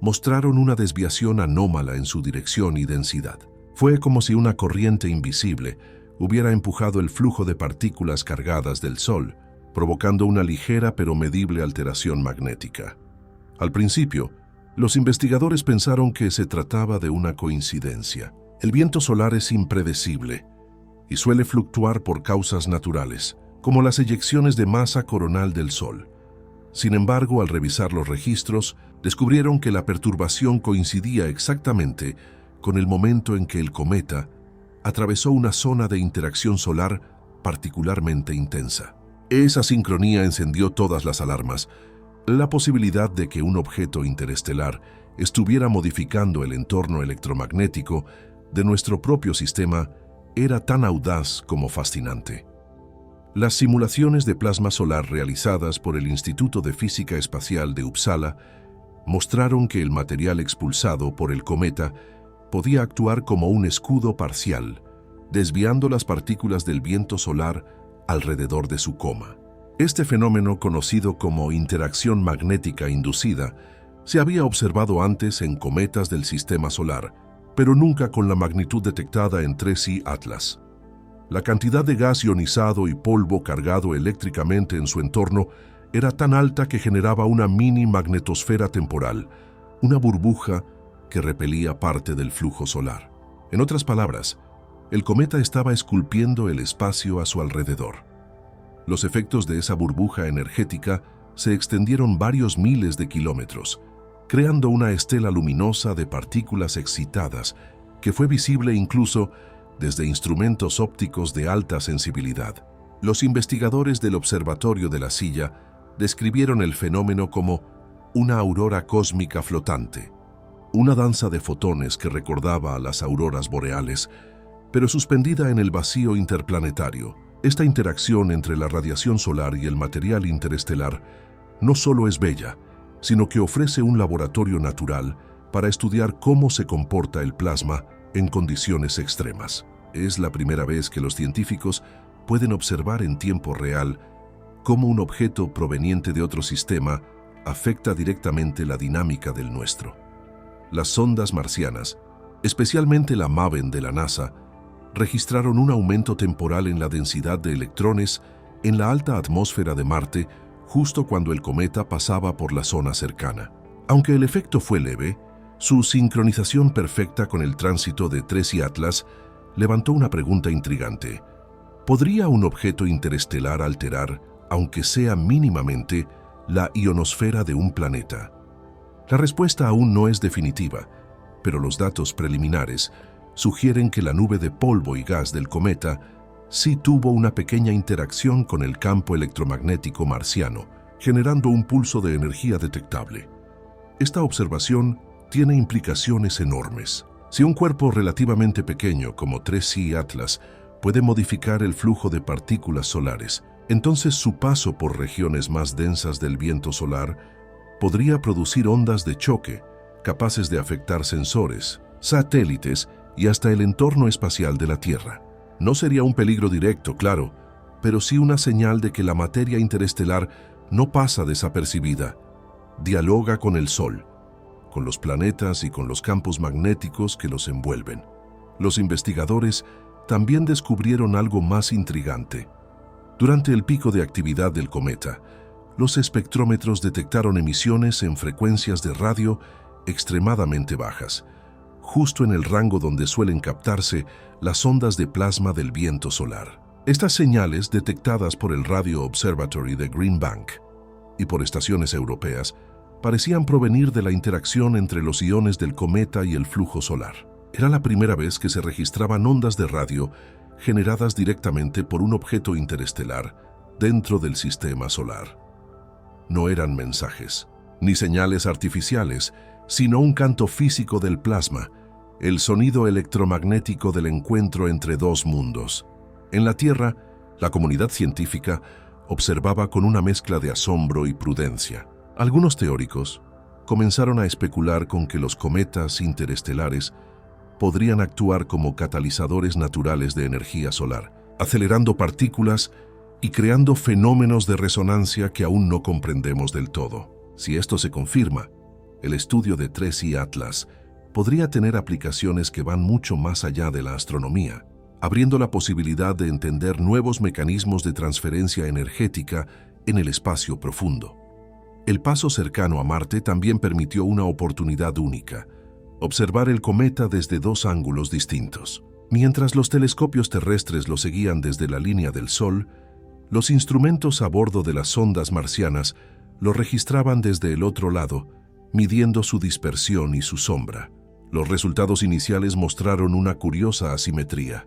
mostraron una desviación anómala en su dirección y densidad. Fue como si una corriente invisible hubiera empujado el flujo de partículas cargadas del Sol, provocando una ligera pero medible alteración magnética. Al principio, los investigadores pensaron que se trataba de una coincidencia. El viento solar es impredecible y suele fluctuar por causas naturales, como las eyecciones de masa coronal del Sol. Sin embargo, al revisar los registros, Descubrieron que la perturbación coincidía exactamente con el momento en que el cometa atravesó una zona de interacción solar particularmente intensa. Esa sincronía encendió todas las alarmas. La posibilidad de que un objeto interestelar estuviera modificando el entorno electromagnético de nuestro propio sistema era tan audaz como fascinante. Las simulaciones de plasma solar realizadas por el Instituto de Física Espacial de Uppsala mostraron que el material expulsado por el cometa podía actuar como un escudo parcial, desviando las partículas del viento solar alrededor de su coma. Este fenómeno, conocido como interacción magnética inducida, se había observado antes en cometas del sistema solar, pero nunca con la magnitud detectada en 3I Atlas. La cantidad de gas ionizado y polvo cargado eléctricamente en su entorno era tan alta que generaba una mini magnetosfera temporal, una burbuja que repelía parte del flujo solar. En otras palabras, el cometa estaba esculpiendo el espacio a su alrededor. Los efectos de esa burbuja energética se extendieron varios miles de kilómetros, creando una estela luminosa de partículas excitadas que fue visible incluso desde instrumentos ópticos de alta sensibilidad. Los investigadores del Observatorio de la Silla describieron el fenómeno como una aurora cósmica flotante, una danza de fotones que recordaba a las auroras boreales, pero suspendida en el vacío interplanetario. Esta interacción entre la radiación solar y el material interestelar no solo es bella, sino que ofrece un laboratorio natural para estudiar cómo se comporta el plasma en condiciones extremas. Es la primera vez que los científicos pueden observar en tiempo real cómo un objeto proveniente de otro sistema afecta directamente la dinámica del nuestro. Las sondas marcianas, especialmente la MAVEN de la NASA, registraron un aumento temporal en la densidad de electrones en la alta atmósfera de Marte justo cuando el cometa pasaba por la zona cercana. Aunque el efecto fue leve, su sincronización perfecta con el tránsito de 3I Atlas levantó una pregunta intrigante. ¿Podría un objeto interestelar alterar, aunque sea mínimamente, la ionosfera de un planeta? La respuesta aún no es definitiva, pero los datos preliminares sugieren que la nube de polvo y gas del cometa sí tuvo una pequeña interacción con el campo electromagnético marciano, generando un pulso de energía detectable. Esta observación tiene implicaciones enormes. Si un cuerpo relativamente pequeño como 3I Atlas puede modificar el flujo de partículas solares, entonces su paso por regiones más densas del viento solar podría producir ondas de choque capaces de afectar sensores, satélites y hasta el entorno espacial de la Tierra. No sería un peligro directo, claro, pero sí una señal de que la materia interestelar no pasa desapercibida. Dialoga con el Sol, con los planetas y con los campos magnéticos que los envuelven. Los investigadores también descubrieron algo más intrigante. Durante el pico de actividad del cometa, los espectrómetros detectaron emisiones en frecuencias de radio extremadamente bajas, justo en el rango donde suelen captarse las ondas de plasma del viento solar. Estas señales, detectadas por el Radio Observatory de Green Bank y por estaciones europeas, parecían provenir de la interacción entre los iones del cometa y el flujo solar. Era la primera vez que se registraban ondas de radio generadas directamente por un objeto interestelar dentro del sistema solar. No eran mensajes, ni señales artificiales, sino un canto físico del plasma, el sonido electromagnético del encuentro entre dos mundos. En la Tierra, la comunidad científica observaba con una mezcla de asombro y prudencia. Algunos teóricos comenzaron a especular con que los cometas interestelares podrían actuar como catalizadores naturales de energía solar, acelerando partículas y creando fenómenos de resonancia que aún no comprendemos del todo. Si esto se confirma, el estudio de 3I Atlas podría tener aplicaciones que van mucho más allá de la astronomía, abriendo la posibilidad de entender nuevos mecanismos de transferencia energética en el espacio profundo. El paso cercano a Marte también permitió una oportunidad única: observar el cometa desde dos ángulos distintos. Mientras los telescopios terrestres lo seguían desde la línea del Sol, los instrumentos a bordo de las sondas marcianas lo registraban desde el otro lado, midiendo su dispersión y su sombra. Los resultados iniciales mostraron una curiosa asimetría.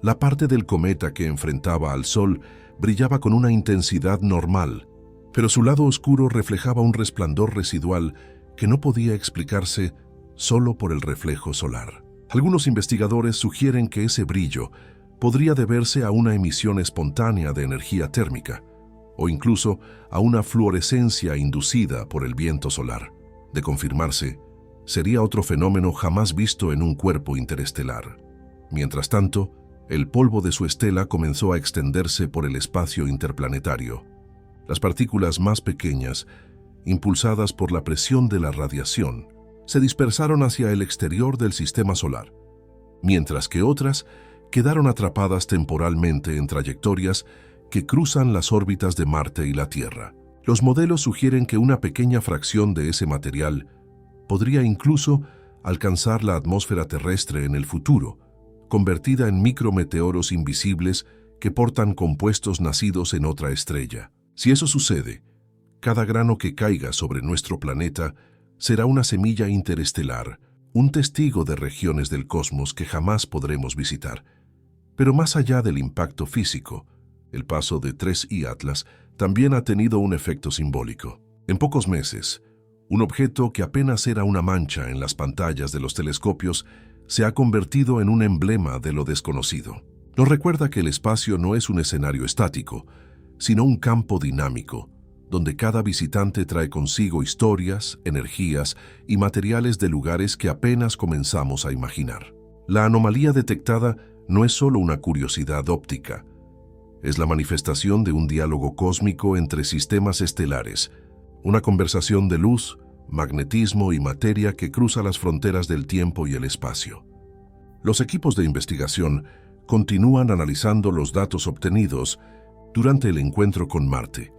La parte del cometa que enfrentaba al Sol brillaba con una intensidad normal, pero su lado oscuro reflejaba un resplandor residual que no podía explicarse solo por el reflejo solar. Algunos investigadores sugieren que ese brillo podría deberse a una emisión espontánea de energía térmica, o incluso a una fluorescencia inducida por el viento solar. De confirmarse, sería otro fenómeno jamás visto en un cuerpo interestelar. Mientras tanto, el polvo de su estela comenzó a extenderse por el espacio interplanetario. Las partículas más pequeñas, impulsadas por la presión de la radiación, se dispersaron hacia el exterior del sistema solar, mientras que otras quedaron atrapadas temporalmente en trayectorias que cruzan las órbitas de Marte y la Tierra. Los modelos sugieren que una pequeña fracción de ese material podría incluso alcanzar la atmósfera terrestre en el futuro, convertida en micrometeoros invisibles que portan compuestos nacidos en otra estrella. Si eso sucede, cada grano que caiga sobre nuestro planeta será una semilla interestelar, un testigo de regiones del cosmos que jamás podremos visitar. Pero más allá del impacto físico, el paso de 3I Atlas también ha tenido un efecto simbólico. En pocos meses, un objeto que apenas era una mancha en las pantallas de los telescopios se ha convertido en un emblema de lo desconocido. Nos recuerda que el espacio no es un escenario estático, sino un campo dinámico, donde cada visitante trae consigo historias, energías y materiales de lugares que apenas comenzamos a imaginar. La anomalía detectada no es solo una curiosidad óptica, es la manifestación de un diálogo cósmico entre sistemas estelares, una conversación de luz, magnetismo y materia que cruza las fronteras del tiempo y el espacio. Los equipos de investigación continúan analizando los datos obtenidos durante el encuentro con Marte.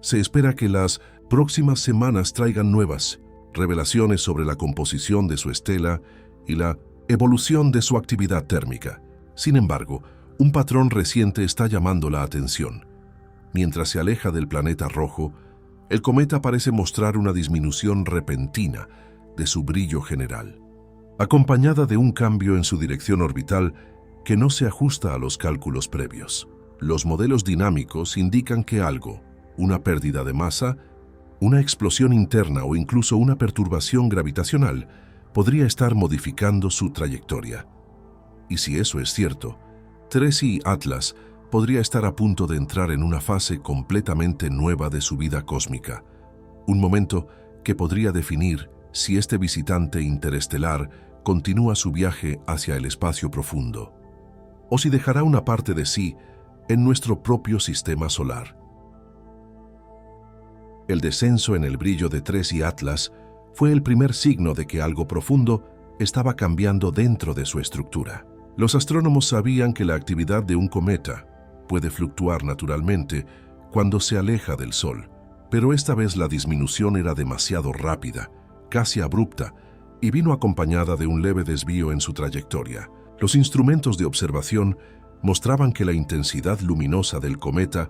Se espera que las próximas semanas traigan nuevas revelaciones sobre la composición de su estela y la evolución de su actividad térmica. Sin embargo, un patrón reciente está llamando la atención. Mientras se aleja del planeta rojo, el cometa parece mostrar una disminución repentina de su brillo general, acompañada de un cambio en su dirección orbital que no se ajusta a los cálculos previos. Los modelos dinámicos indican que algo, una pérdida de masa, una explosión interna o incluso una perturbación gravitacional, podría estar modificando su trayectoria. Y si eso es cierto, 3I Atlas podría estar a punto de entrar en una fase completamente nueva de su vida cósmica, un momento que podría definir si este visitante interestelar continúa su viaje hacia el espacio profundo, o si dejará una parte de sí en nuestro propio sistema solar. El descenso en el brillo de 3I Atlas fue el primer signo de que algo profundo estaba cambiando dentro de su estructura. Los astrónomos sabían que la actividad de un cometa puede fluctuar naturalmente cuando se aleja del Sol, pero esta vez la disminución era demasiado rápida, casi abrupta, y vino acompañada de un leve desvío en su trayectoria. Los instrumentos de observación mostraban que la intensidad luminosa del cometa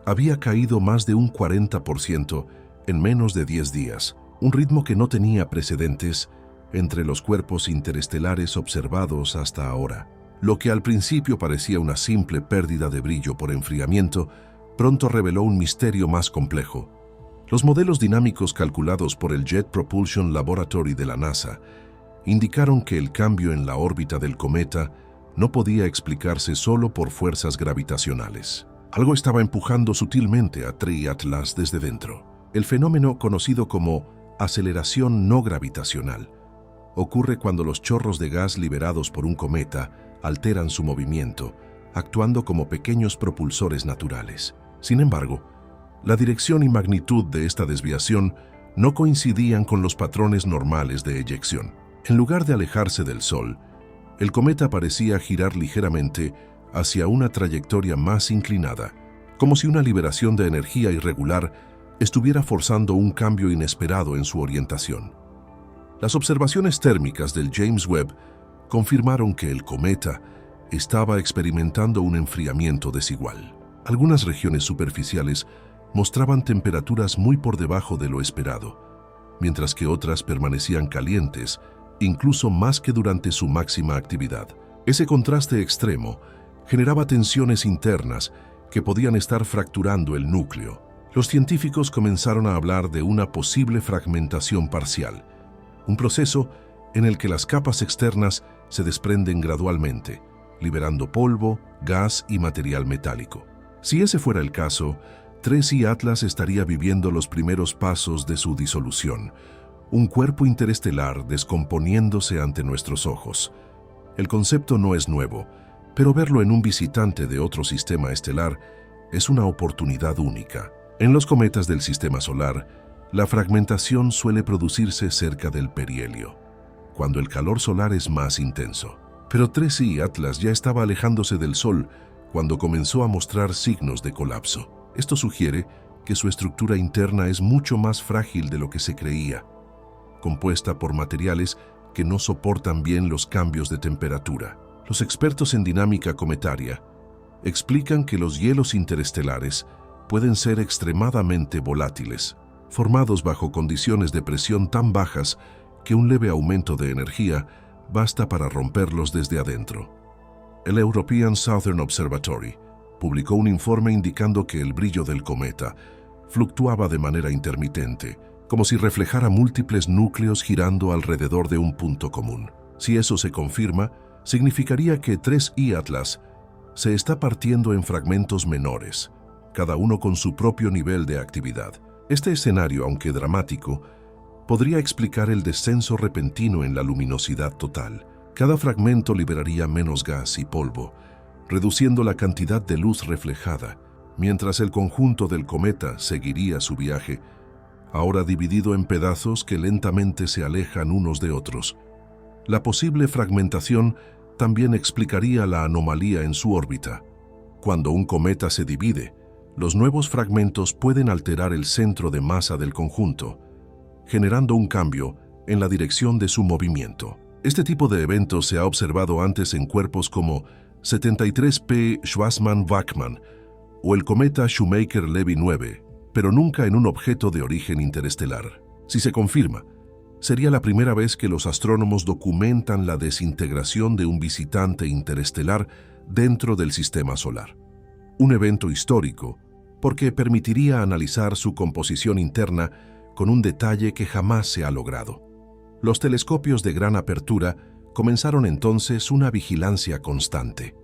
había caído más de un 40% en menos de 10 días, un ritmo que no tenía precedentes entre los cuerpos interestelares observados hasta ahora. Lo que al principio parecía una simple pérdida de brillo por enfriamiento, pronto reveló un misterio más complejo. Los modelos dinámicos calculados por el Jet Propulsion Laboratory de la NASA indicaron que el cambio en la órbita del cometa no podía explicarse solo por fuerzas gravitacionales. Algo estaba empujando sutilmente a 3I Atlas desde dentro. El fenómeno conocido como aceleración no gravitacional ocurre cuando los chorros de gas liberados por un cometa alteran su movimiento, actuando como pequeños propulsores naturales. Sin embargo, la dirección y magnitud de esta desviación no coincidían con los patrones normales de eyección. En lugar de alejarse del Sol, el cometa parecía girar ligeramente hacia una trayectoria más inclinada, como si una liberación de energía irregular estuviera forzando un cambio inesperado en su orientación. Las observaciones térmicas del James Webb confirmaron que el cometa estaba experimentando un enfriamiento desigual. Algunas regiones superficiales mostraban temperaturas muy por debajo de lo esperado, mientras que otras permanecían calientes, incluso más que durante su máxima actividad. Ese contraste extremo generaba tensiones internas que podían estar fracturando el núcleo. Los científicos comenzaron a hablar de una posible fragmentación parcial, un proceso en el que las capas externas se desprenden gradualmente, liberando polvo, gas y material metálico. Si ese fuera el caso, 3I Atlas estaría viviendo los primeros pasos de su disolución, un cuerpo interestelar descomponiéndose ante nuestros ojos. El concepto no es nuevo, pero verlo en un visitante de otro sistema estelar es una oportunidad única. En los cometas del sistema solar, la fragmentación suele producirse cerca del perihelio, cuando el calor solar es más intenso. Pero 3I Atlas ya estaba alejándose del Sol cuando comenzó a mostrar signos de colapso. Esto sugiere que su estructura interna es mucho más frágil de lo que se creía, compuesta por materiales que no soportan bien los cambios de temperatura. Los expertos en dinámica cometaria explican que los hielos interestelares pueden ser extremadamente volátiles, formados bajo condiciones de presión tan bajas que un leve aumento de energía basta para romperlos desde adentro. El European Southern Observatory publicó un informe indicando que el brillo del cometa fluctuaba de manera intermitente, como si reflejara múltiples núcleos girando alrededor de un punto común. Si eso se confirma, significaría que 3I Atlas se está partiendo en fragmentos menores, cada uno con su propio nivel de actividad. Este escenario, aunque dramático, podría explicar el descenso repentino en la luminosidad total. Cada fragmento liberaría menos gas y polvo, reduciendo la cantidad de luz reflejada, mientras el conjunto del cometa seguiría su viaje, ahora dividido en pedazos que lentamente se alejan unos de otros. La posible fragmentación también explicaría la anomalía en su órbita. Cuando un cometa se divide, los nuevos fragmentos pueden alterar el centro de masa del conjunto, generando un cambio en la dirección de su movimiento. Este tipo de evento se ha observado antes en cuerpos como 73P Schwarzmann-Bachmann o el cometa Shoemaker-Levy 9, pero nunca en un objeto de origen interestelar. Si se confirma, sería la primera vez que los astrónomos documentan la desintegración de un visitante interestelar dentro del sistema solar. Un evento histórico, porque permitiría analizar su composición interna con un detalle que jamás se ha logrado. Los telescopios de gran apertura comenzaron entonces una vigilancia constante.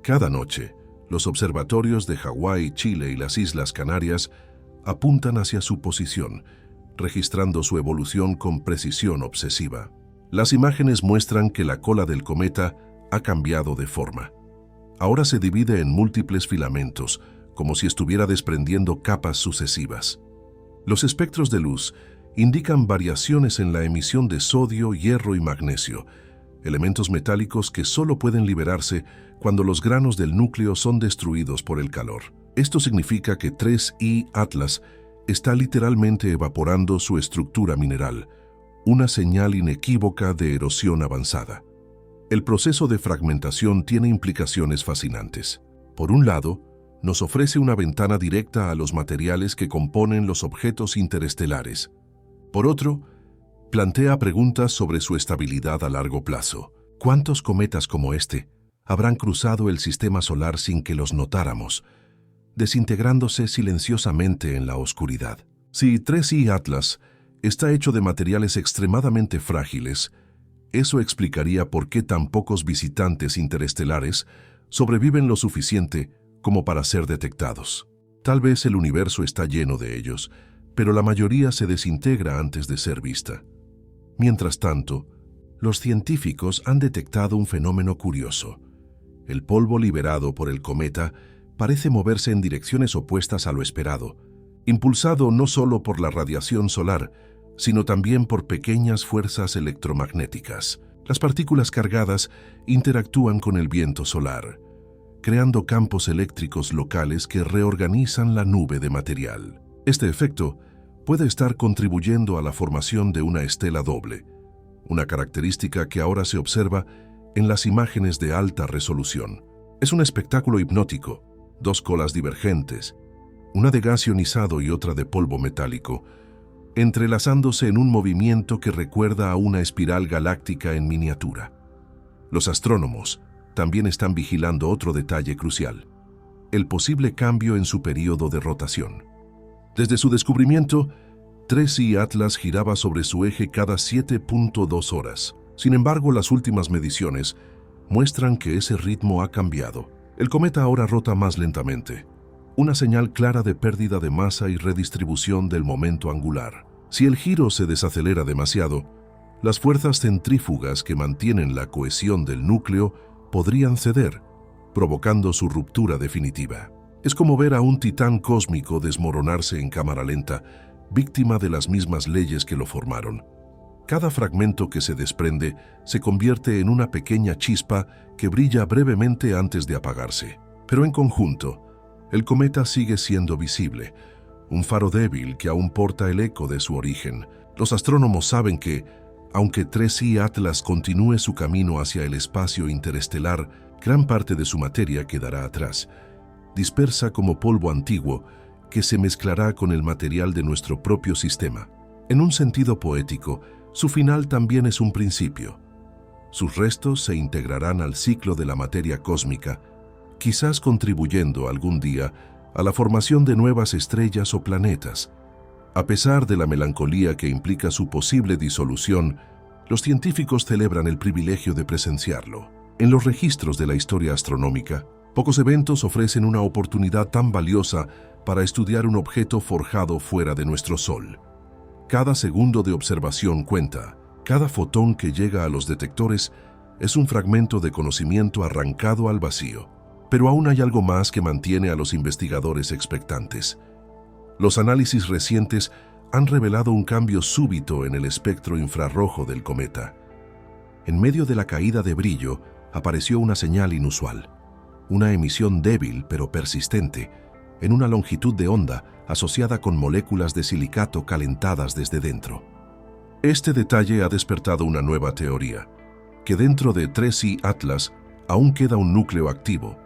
Cada noche, los observatorios de Hawái, Chile y las Islas Canarias apuntan hacia su posición, registrando su evolución con precisión obsesiva. Las imágenes muestran que la cola del cometa ha cambiado de forma. Ahora se divide en múltiples filamentos, como si estuviera desprendiendo capas sucesivas. Los espectros de luz indican variaciones en la emisión de sodio, hierro y magnesio, elementos metálicos que solo pueden liberarse cuando los granos del núcleo son destruidos por el calor. Esto significa que 3I Atlas está literalmente evaporando su estructura mineral, una señal inequívoca de erosión avanzada. El proceso de fragmentación tiene implicaciones fascinantes. Por un lado, nos ofrece una ventana directa a los materiales que componen los objetos interestelares. Por otro, plantea preguntas sobre su estabilidad a largo plazo. ¿Cuántos cometas como este habrán cruzado el sistema solar sin que los notáramos, desintegrándose silenciosamente en la oscuridad? Si 3I Atlas está hecho de materiales extremadamente frágiles, eso explicaría por qué tan pocos visitantes interestelares sobreviven lo suficiente como para ser detectados. Tal vez el universo está lleno de ellos, pero la mayoría se desintegra antes de ser vista. Mientras tanto, los científicos han detectado un fenómeno curioso. El polvo liberado por el cometa parece moverse en direcciones opuestas a lo esperado, impulsado no solo por la radiación solar, sino también por pequeñas fuerzas electromagnéticas. Las partículas cargadas interactúan con el viento solar, creando campos eléctricos locales que reorganizan la nube de material. Este efecto puede estar contribuyendo a la formación de una estela doble, una característica que ahora se observa en las imágenes de alta resolución. Es un espectáculo hipnótico, dos colas divergentes, una de gas ionizado y otra de polvo metálico, entrelazándose en un movimiento que recuerda a una espiral galáctica en miniatura. Los astrónomos también están vigilando otro detalle crucial: el posible cambio en su período de rotación. Desde su descubrimiento, 3I Atlas giraba sobre su eje cada 7.2 horas. Sin embargo, las últimas mediciones muestran que ese ritmo ha cambiado. El cometa ahora rota más lentamente, una señal clara de pérdida de masa y redistribución del momento angular. Si el giro se desacelera demasiado, las fuerzas centrífugas que mantienen la cohesión del núcleo podrían ceder, provocando su ruptura definitiva. Es como ver a un titán cósmico desmoronarse en cámara lenta, víctima de las mismas leyes que lo formaron. Cada fragmento que se desprende se convierte en una pequeña chispa que brilla brevemente antes de apagarse. Pero en conjunto, el cometa sigue siendo visible, un faro débil que aún porta el eco de su origen. Los astrónomos saben que, aunque 3I Atlas continúe su camino hacia el espacio interestelar, gran parte de su materia quedará atrás, dispersa como polvo antiguo que se mezclará con el material de nuestro propio sistema. En un sentido poético, su final también es un principio. Sus restos se integrarán al ciclo de la materia cósmica, quizás contribuyendo algún día a la formación de nuevas estrellas o planetas. A pesar de la melancolía que implica su posible disolución, los científicos celebran el privilegio de presenciarlo. En los registros de la historia astronómica, pocos eventos ofrecen una oportunidad tan valiosa para estudiar un objeto forjado fuera de nuestro Sol. Cada segundo de observación cuenta. Cada fotón que llega a los detectores es un fragmento de conocimiento arrancado al vacío. Pero aún hay algo más que mantiene a los investigadores expectantes. Los análisis recientes han revelado un cambio súbito en el espectro infrarrojo del cometa. En medio de la caída de brillo apareció una señal inusual, una emisión débil pero persistente, en una longitud de onda asociada con moléculas de silicato calentadas desde dentro. Este detalle ha despertado una nueva teoría, que dentro de 3I Atlas aún queda un núcleo activo,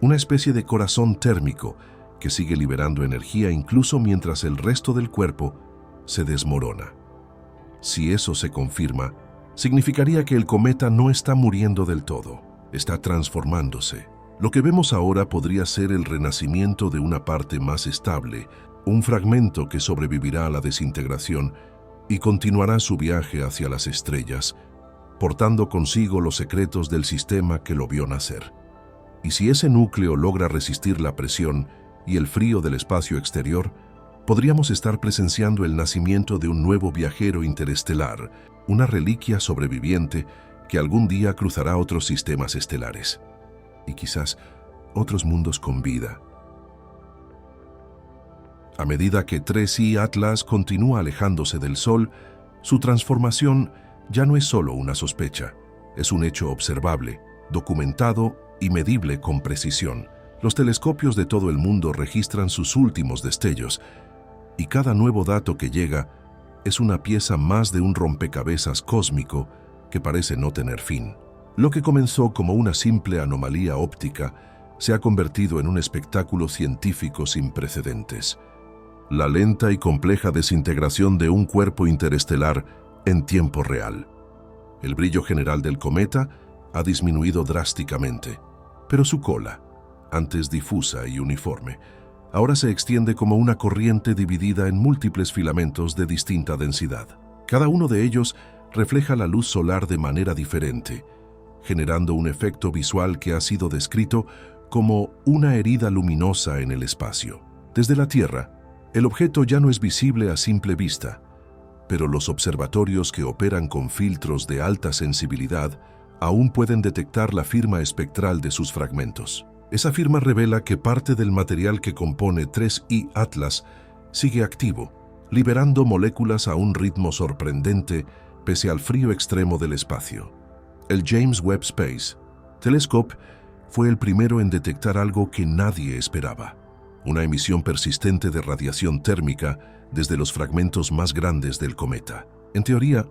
una especie de corazón térmico que sigue liberando energía incluso mientras el resto del cuerpo se desmorona. Si eso se confirma, significaría que el cometa no está muriendo del todo, está transformándose. Lo que vemos ahora podría ser el renacimiento de una parte más estable, un fragmento que sobrevivirá a la desintegración y continuará su viaje hacia las estrellas, portando consigo los secretos del sistema que lo vio nacer. Y si ese núcleo logra resistir la presión y el frío del espacio exterior, podríamos estar presenciando el nacimiento de un nuevo viajero interestelar, una reliquia sobreviviente que algún día cruzará otros sistemas estelares y quizás otros mundos con vida. A medida que 3I Atlas continúa alejándose del Sol, su transformación ya no es solo una sospecha, es un hecho observable, documentado y medible con precisión. Los telescopios de todo el mundo registran sus últimos destellos, y cada nuevo dato que llega es una pieza más de un rompecabezas cósmico que parece no tener fin. Lo que comenzó como una simple anomalía óptica se ha convertido en un espectáculo científico sin precedentes. La lenta y compleja desintegración de un cuerpo interestelar en tiempo real. El brillo general del cometa ha disminuido drásticamente, pero su cola, antes difusa y uniforme, ahora se extiende como una corriente dividida en múltiples filamentos de distinta densidad. Cada uno de ellos refleja la luz solar de manera diferente, generando un efecto visual que ha sido descrito como una herida luminosa en el espacio. Desde la Tierra, el objeto ya no es visible a simple vista, pero los observatorios que operan con filtros de alta sensibilidad aún pueden detectar la firma espectral de sus fragmentos. Esa firma revela que parte del material que compone 3I Atlas sigue activo, liberando moléculas a un ritmo sorprendente pese al frío extremo del espacio. El James Webb Space Telescope fue el primero en detectar algo que nadie esperaba: una emisión persistente de radiación térmica desde los fragmentos más grandes del cometa. En teoría,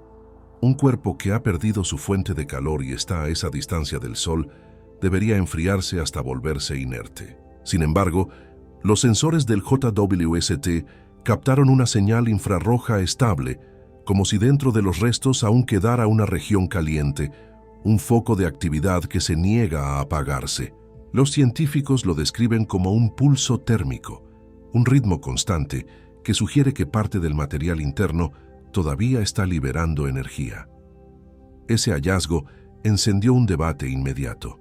un cuerpo que ha perdido su fuente de calor y está a esa distancia del Sol debería enfriarse hasta volverse inerte. Sin embargo, los sensores del JWST captaron una señal infrarroja estable, como si dentro de los restos aún quedara una región caliente, un foco de actividad que se niega a apagarse. Los científicos lo describen como un pulso térmico, un ritmo constante que sugiere que parte del material interno todavía está liberando energía. Ese hallazgo encendió un debate inmediato.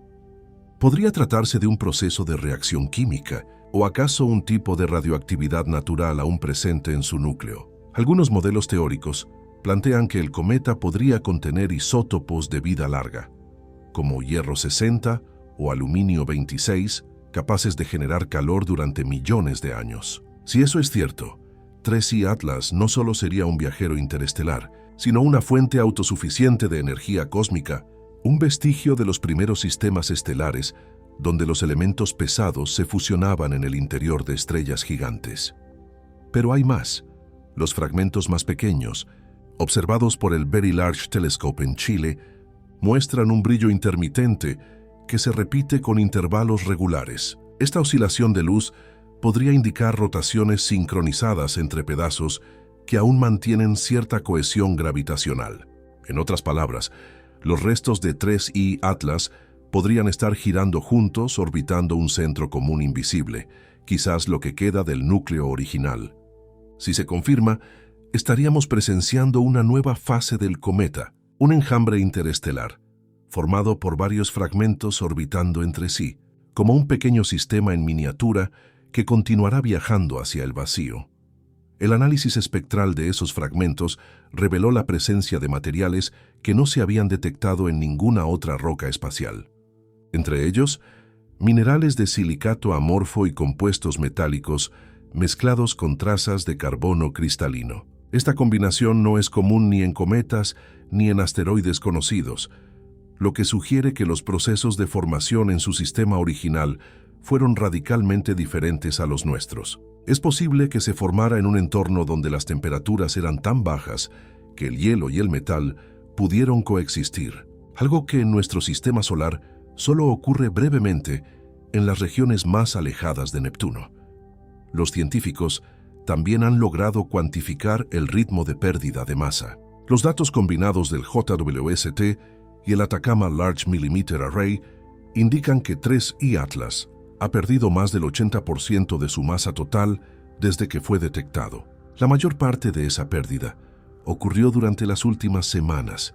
¿Podría tratarse de un proceso de reacción química o acaso un tipo de radioactividad natural aún presente en su núcleo? Algunos modelos teóricos plantean que el cometa podría contener isótopos de vida larga, como hierro 60 o aluminio 26, capaces de generar calor durante millones de años. Si eso es cierto, 3I Atlas no solo sería un viajero interestelar, sino una fuente autosuficiente de energía cósmica, un vestigio de los primeros sistemas estelares donde los elementos pesados se fusionaban en el interior de estrellas gigantes. Pero hay más. Los fragmentos más pequeños, observados por el Very Large Telescope en Chile, muestran un brillo intermitente que se repite con intervalos regulares. Esta oscilación de luz podría indicar rotaciones sincronizadas entre pedazos que aún mantienen cierta cohesión gravitacional. En otras palabras, los restos de 3I Atlas podrían estar girando juntos orbitando un centro común invisible, quizás lo que queda del núcleo original. Si se confirma, estaríamos presenciando una nueva fase del cometa, un enjambre interestelar, formado por varios fragmentos orbitando entre sí, como un pequeño sistema en miniatura que continuará viajando hacia el vacío. El análisis espectral de esos fragmentos reveló la presencia de materiales que no se habían detectado en ninguna otra roca espacial. Entre ellos, minerales de silicato amorfo y compuestos metálicos mezclados con trazas de carbono cristalino. Esta combinación no es común ni en cometas ni en asteroides conocidos, lo que sugiere que los procesos de formación en su sistema original fueron radicalmente diferentes a los nuestros. Es posible que se formara en un entorno donde las temperaturas eran tan bajas que el hielo y el metal pudieron coexistir, algo que en nuestro sistema solar solo ocurre brevemente en las regiones más alejadas de Neptuno. Los científicos también han logrado cuantificar el ritmo de pérdida de masa. Los datos combinados del JWST y el Atacama Large Millimeter Array indican que 3I Atlas ha perdido más del 80% de su masa total desde que fue detectado. La mayor parte de esa pérdida ocurrió durante las últimas semanas,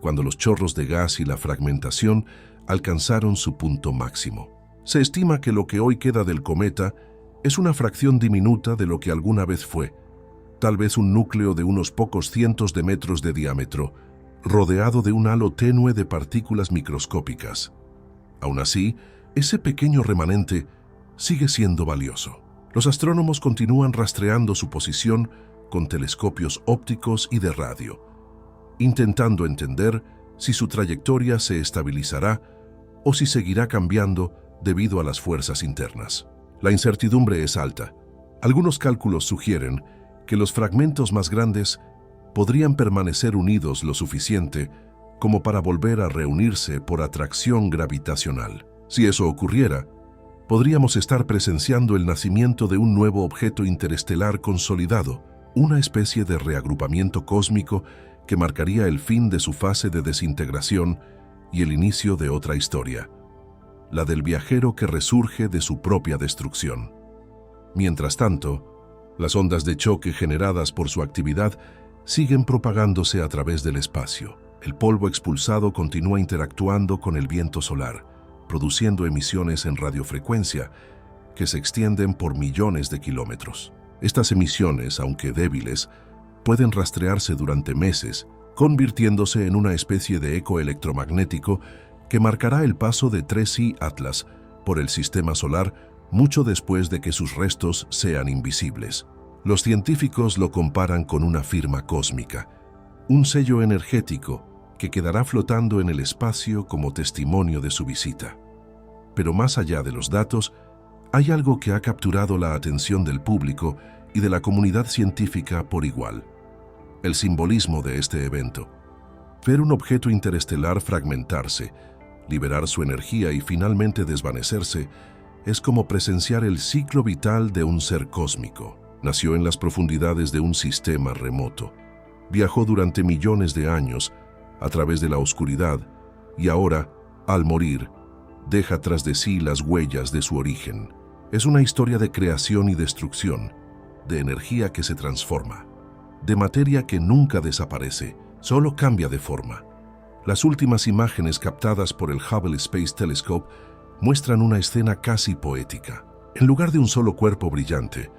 cuando los chorros de gas y la fragmentación alcanzaron su punto máximo. Se estima que lo que hoy queda del cometa es una fracción diminuta de lo que alguna vez fue, tal vez un núcleo de unos pocos cientos de metros de diámetro, rodeado de un halo tenue de partículas microscópicas. Aún así, ese pequeño remanente sigue siendo valioso. Los astrónomos continúan rastreando su posición con telescopios ópticos y de radio, intentando entender si su trayectoria se estabilizará o si seguirá cambiando debido a las fuerzas internas. La incertidumbre es alta. Algunos cálculos sugieren que los fragmentos más grandes podrían permanecer unidos lo suficiente como para volver a reunirse por atracción gravitacional. Si eso ocurriera, podríamos estar presenciando el nacimiento de un nuevo objeto interestelar consolidado, una especie de reagrupamiento cósmico que marcaría el fin de su fase de desintegración y el inicio de otra historia, la del viajero que resurge de su propia destrucción. Mientras tanto, las ondas de choque generadas por su actividad siguen propagándose a través del espacio. El polvo expulsado continúa interactuando con el viento solar, produciendo emisiones en radiofrecuencia que se extienden por millones de kilómetros. Estas emisiones, aunque débiles, pueden rastrearse durante meses, convirtiéndose en una especie de eco electromagnético que marcará el paso de 3I Atlas por el sistema solar mucho después de que sus restos sean invisibles. Los científicos lo comparan con una firma cósmica, un sello energético que quedará flotando en el espacio como testimonio de su visita. Pero más allá de los datos, hay algo que ha capturado la atención del público y de la comunidad científica por igual: el simbolismo de este evento. Ver un objeto interestelar fragmentarse, liberar su energía y finalmente desvanecerse es como presenciar el ciclo vital de un ser cósmico. Nació en las profundidades de un sistema remoto. Viajó durante millones de años a través de la oscuridad y ahora, al morir, deja tras de sí las huellas de su origen. Es una historia de creación y destrucción, de energía que se transforma, de materia que nunca desaparece, solo cambia de forma. Las últimas imágenes captadas por el Hubble Space Telescope muestran una escena casi poética. En lugar de un solo cuerpo brillante,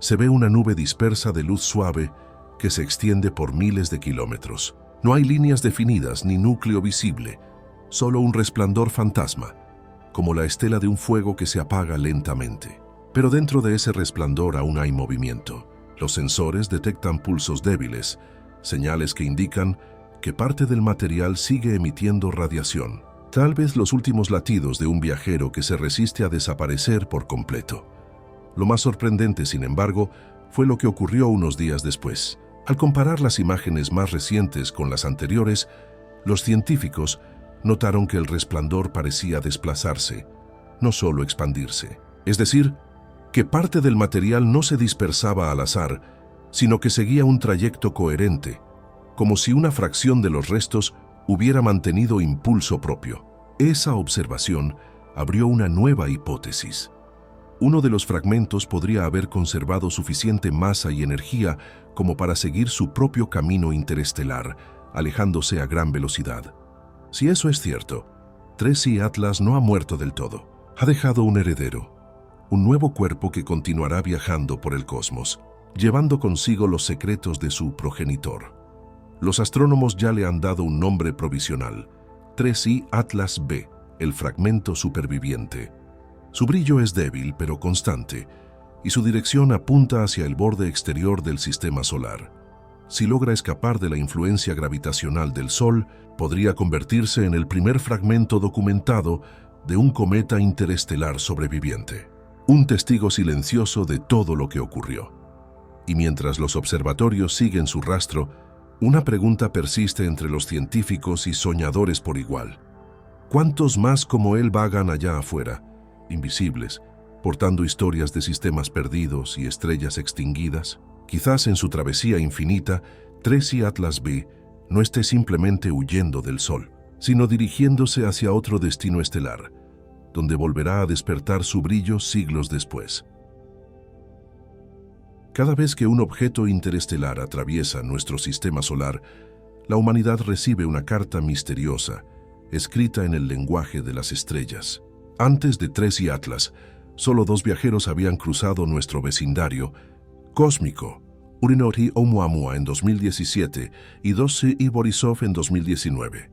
se ve una nube dispersa de luz suave que se extiende por miles de kilómetros. No hay líneas definidas ni núcleo visible, solo un resplandor fantasma, como la estela de un fuego que se apaga lentamente. Pero dentro de ese resplandor aún hay movimiento. Los sensores detectan pulsos débiles, señales que indican que parte del material sigue emitiendo radiación. Tal vez los últimos latidos de un viajero que se resiste a desaparecer por completo. Lo más sorprendente, sin embargo, fue lo que ocurrió unos días después. Al comparar las imágenes más recientes con las anteriores, los científicos notaron que el resplandor parecía desplazarse, no solo expandirse. Es decir, que parte del material no se dispersaba al azar, sino que seguía un trayecto coherente, como si una fracción de los restos hubiera mantenido impulso propio. Esa observación abrió una nueva hipótesis. Uno de los fragmentos podría haber conservado suficiente masa y energía como para seguir su propio camino interestelar, alejándose a gran velocidad. Si eso es cierto, 3i Atlas no ha muerto del todo. Ha dejado un heredero, un nuevo cuerpo que continuará viajando por el cosmos, llevando consigo los secretos de su progenitor. Los astrónomos ya le han dado un nombre provisional, 3i Atlas b, el fragmento superviviente. Su brillo es débil pero constante, y su dirección apunta hacia el borde exterior del sistema solar. Si logra escapar de la influencia gravitacional del Sol, podría convertirse en el primer fragmento documentado de un cometa interestelar sobreviviente. Un testigo silencioso de todo lo que ocurrió. Y mientras los observatorios siguen su rastro, una pregunta persiste entre los científicos y soñadores por igual. ¿Cuántos más como él vagan allá afuera, invisibles, portando historias de sistemas perdidos y estrellas extinguidas? Quizás en su travesía infinita, 3i Atlas b no esté simplemente huyendo del Sol, sino dirigiéndose hacia otro destino estelar, donde volverá a despertar su brillo siglos después. Cada vez que un objeto interestelar atraviesa nuestro sistema solar, la humanidad recibe una carta misteriosa, escrita en el lenguaje de las estrellas. Antes de 3i Atlas, solo 2 viajeros habían cruzado nuestro vecindario cósmico, Urinori Oumuamua en 2017 y 2i Borisov en 2019.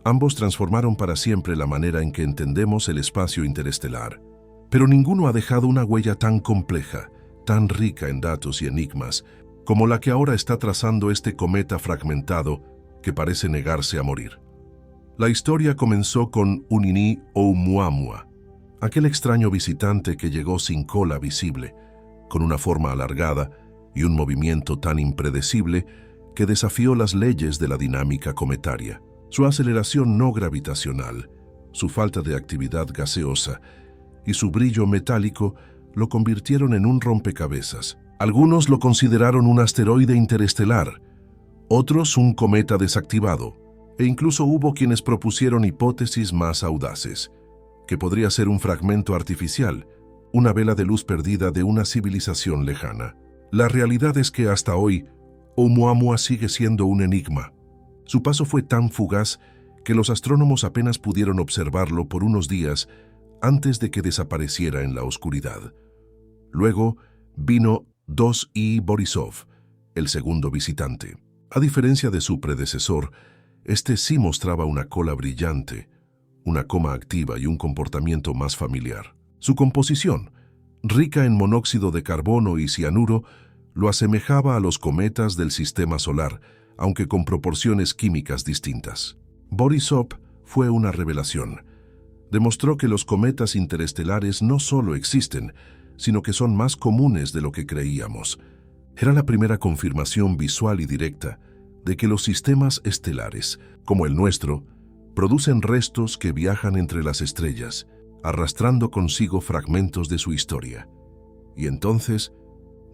Ambos transformaron para siempre la manera en que entendemos el espacio interestelar. Pero ninguno ha dejado una huella tan compleja, tan rica en datos y enigmas, como la que ahora está trazando este cometa fragmentado que parece negarse a morir. La historia comenzó con Urinori Oumuamua, aquel extraño visitante que llegó sin cola visible, con una forma alargada y un movimiento tan impredecible que desafió las leyes de la dinámica cometaria. Su aceleración no gravitacional, su falta de actividad gaseosa y su brillo metálico lo convirtieron en un rompecabezas. Algunos lo consideraron un asteroide interestelar, otros un cometa desactivado, e incluso hubo quienes propusieron hipótesis más audaces, que podría ser un fragmento artificial, una vela de luz perdida de una civilización lejana. La realidad es que hasta hoy, Oumuamua sigue siendo un enigma. Su paso fue tan fugaz que los astrónomos apenas pudieron observarlo por unos días antes de que desapareciera en la oscuridad. Luego vino 2i Borisov, el segundo visitante. A diferencia de su predecesor, este sí mostraba una cola brillante, una coma activa y un comportamiento más familiar. Su composición, rica en monóxido de carbono y cianuro, lo asemejaba a los cometas del sistema solar, aunque con proporciones químicas distintas. Borisov fue una revelación. Demostró que los cometas interestelares no solo existen, sino que son más comunes de lo que creíamos. Era la primera confirmación visual y directa de que los sistemas estelares, como el nuestro, producen restos que viajan entre las estrellas, arrastrando consigo fragmentos de su historia. Y entonces,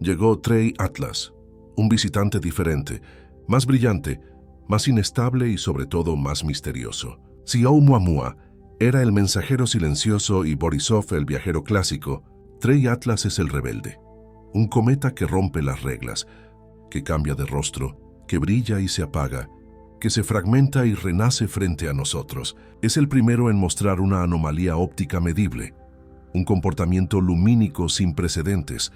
Llegó Trey Atlas, un visitante diferente, más brillante, más inestable y sobre todo más misterioso. Si Oumuamua era el mensajero silencioso y Borisov el viajero clásico, Trey Atlas es el rebelde. Un cometa que rompe las reglas, que cambia de rostro, que brilla y se apaga, que se fragmenta y renace frente a nosotros. Es el primero en mostrar una anomalía óptica medible, un comportamiento lumínico sin precedentes,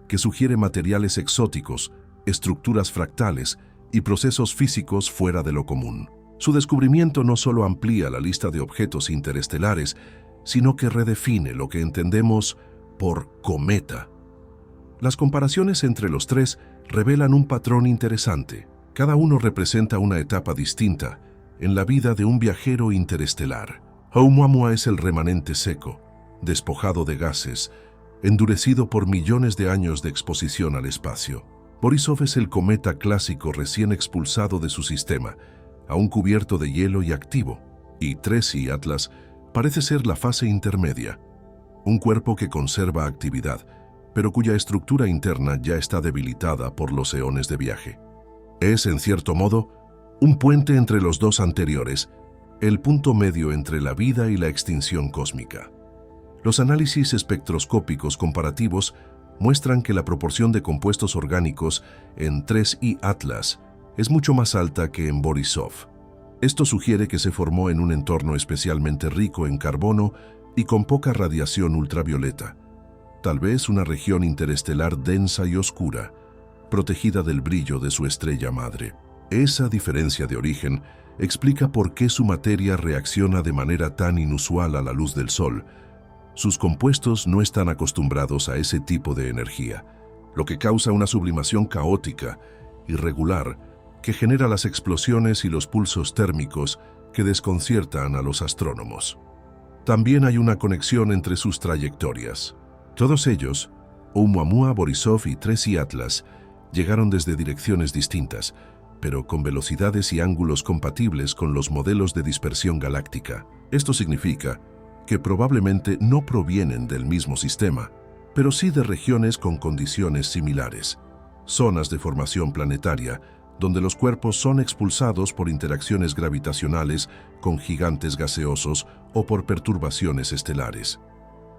que sugiere materiales exóticos, estructuras fractales y procesos físicos fuera de lo común. Su descubrimiento no solo amplía la lista de objetos interestelares, sino que redefine lo que entendemos por cometa. Las comparaciones entre los tres revelan un patrón interesante. Cada uno representa una etapa distinta en la vida de un viajero interestelar. Oumuamua es el remanente seco, despojado de gases, endurecido por millones de años de exposición al espacio. Borisov es el cometa clásico recién expulsado de su sistema, aún cubierto de hielo y activo. Y Trey Atlas parece ser la fase intermedia, un cuerpo que conserva actividad, pero cuya estructura interna ya está debilitada por los eones de viaje. Es, en cierto modo, un puente entre los dos anteriores, el punto medio entre la vida y la extinción cósmica. Los análisis espectroscópicos comparativos muestran que la proporción de compuestos orgánicos en Trey Atlas es mucho más alta que en Borisov. Esto sugiere que se formó en un entorno especialmente rico en carbono y con poca radiación ultravioleta. Tal vez una región interestelar densa y oscura, protegida del brillo de su estrella madre. Esa diferencia de origen explica por qué su materia reacciona de manera tan inusual a la luz del Sol. Sus compuestos no están acostumbrados a ese tipo de energía, lo que causa una sublimación caótica, irregular, que genera las explosiones y los pulsos térmicos que desconciertan a los astrónomos. También hay una conexión entre sus trayectorias. Todos ellos, Oumuamua, Borisov y Trey Atlas, llegaron desde direcciones distintas, pero con velocidades y ángulos compatibles con los modelos de dispersión galáctica. Esto significa que probablemente no provienen del mismo sistema, pero sí de regiones con condiciones similares, zonas de formación planetaria, donde los cuerpos son expulsados por interacciones gravitacionales con gigantes gaseosos o por perturbaciones estelares.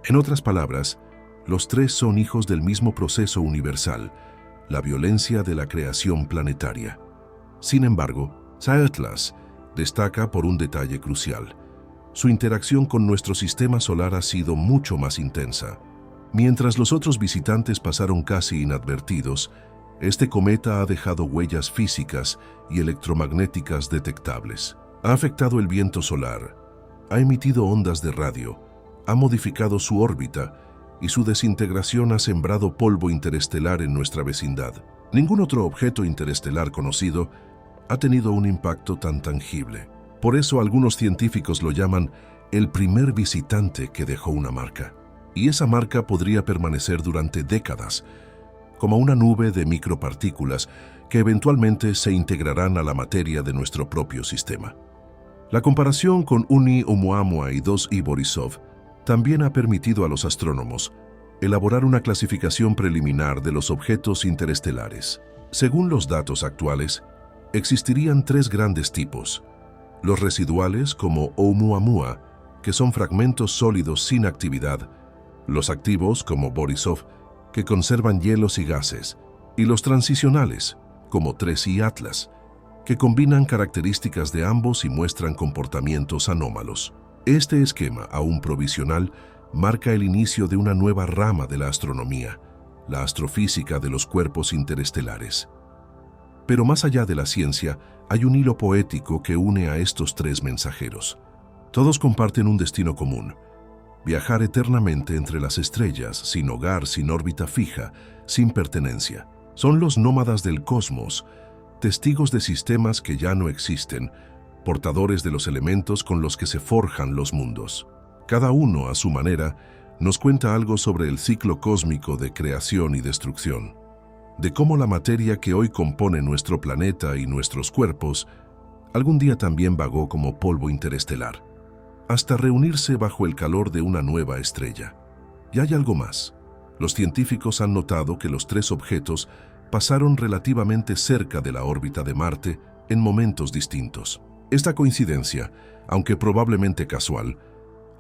En otras palabras, los tres son hijos del mismo proceso universal, la violencia de la creación planetaria. Sin embargo, Trey Atlas destaca por un detalle crucial. Su interacción con nuestro sistema solar ha sido mucho más intensa. Mientras los otros visitantes pasaron casi inadvertidos, este cometa ha dejado huellas físicas y electromagnéticas detectables. Ha afectado el viento solar, ha emitido ondas de radio, ha modificado su órbita y su desintegración ha sembrado polvo interestelar en nuestra vecindad. Ningún otro objeto interestelar conocido ha tenido un impacto tan tangible. Por eso algunos científicos lo llaman el primer visitante que dejó una marca. Y esa marca podría permanecer durante décadas, como una nube de micropartículas que eventualmente se integrarán a la materia de nuestro propio sistema. La comparación con 1 Oumuamua y 2 Borisov también ha permitido a los astrónomos elaborar una clasificación preliminar de los objetos interestelares. Según los datos actuales, existirían tres grandes tipos: los residuales, como Oumuamua, que son fragmentos sólidos sin actividad; los activos, como Borisov, que conservan hielos y gases; y los transicionales, como Trey Atlas, que combinan características de ambos y muestran comportamientos anómalos. Este esquema, aún provisional, marca el inicio de una nueva rama de la astronomía, la astrofísica de los cuerpos interestelares. Pero más allá de la ciencia, hay un hilo poético que une a estos tres mensajeros. Todos comparten un destino común: viajar eternamente entre las estrellas, sin hogar, sin órbita fija, sin pertenencia. Son los nómadas del cosmos, testigos de sistemas que ya no existen, portadores de los elementos con los que se forjan los mundos. Cada uno, a su manera, nos cuenta algo sobre el ciclo cósmico de creación y destrucción, de cómo la materia que hoy compone nuestro planeta y nuestros cuerpos algún día también vagó como polvo interestelar, hasta reunirse bajo el calor de una nueva estrella. Y hay algo más. Los científicos han notado que los tres objetos pasaron relativamente cerca de la órbita de Marte en momentos distintos. Esta coincidencia, aunque probablemente casual,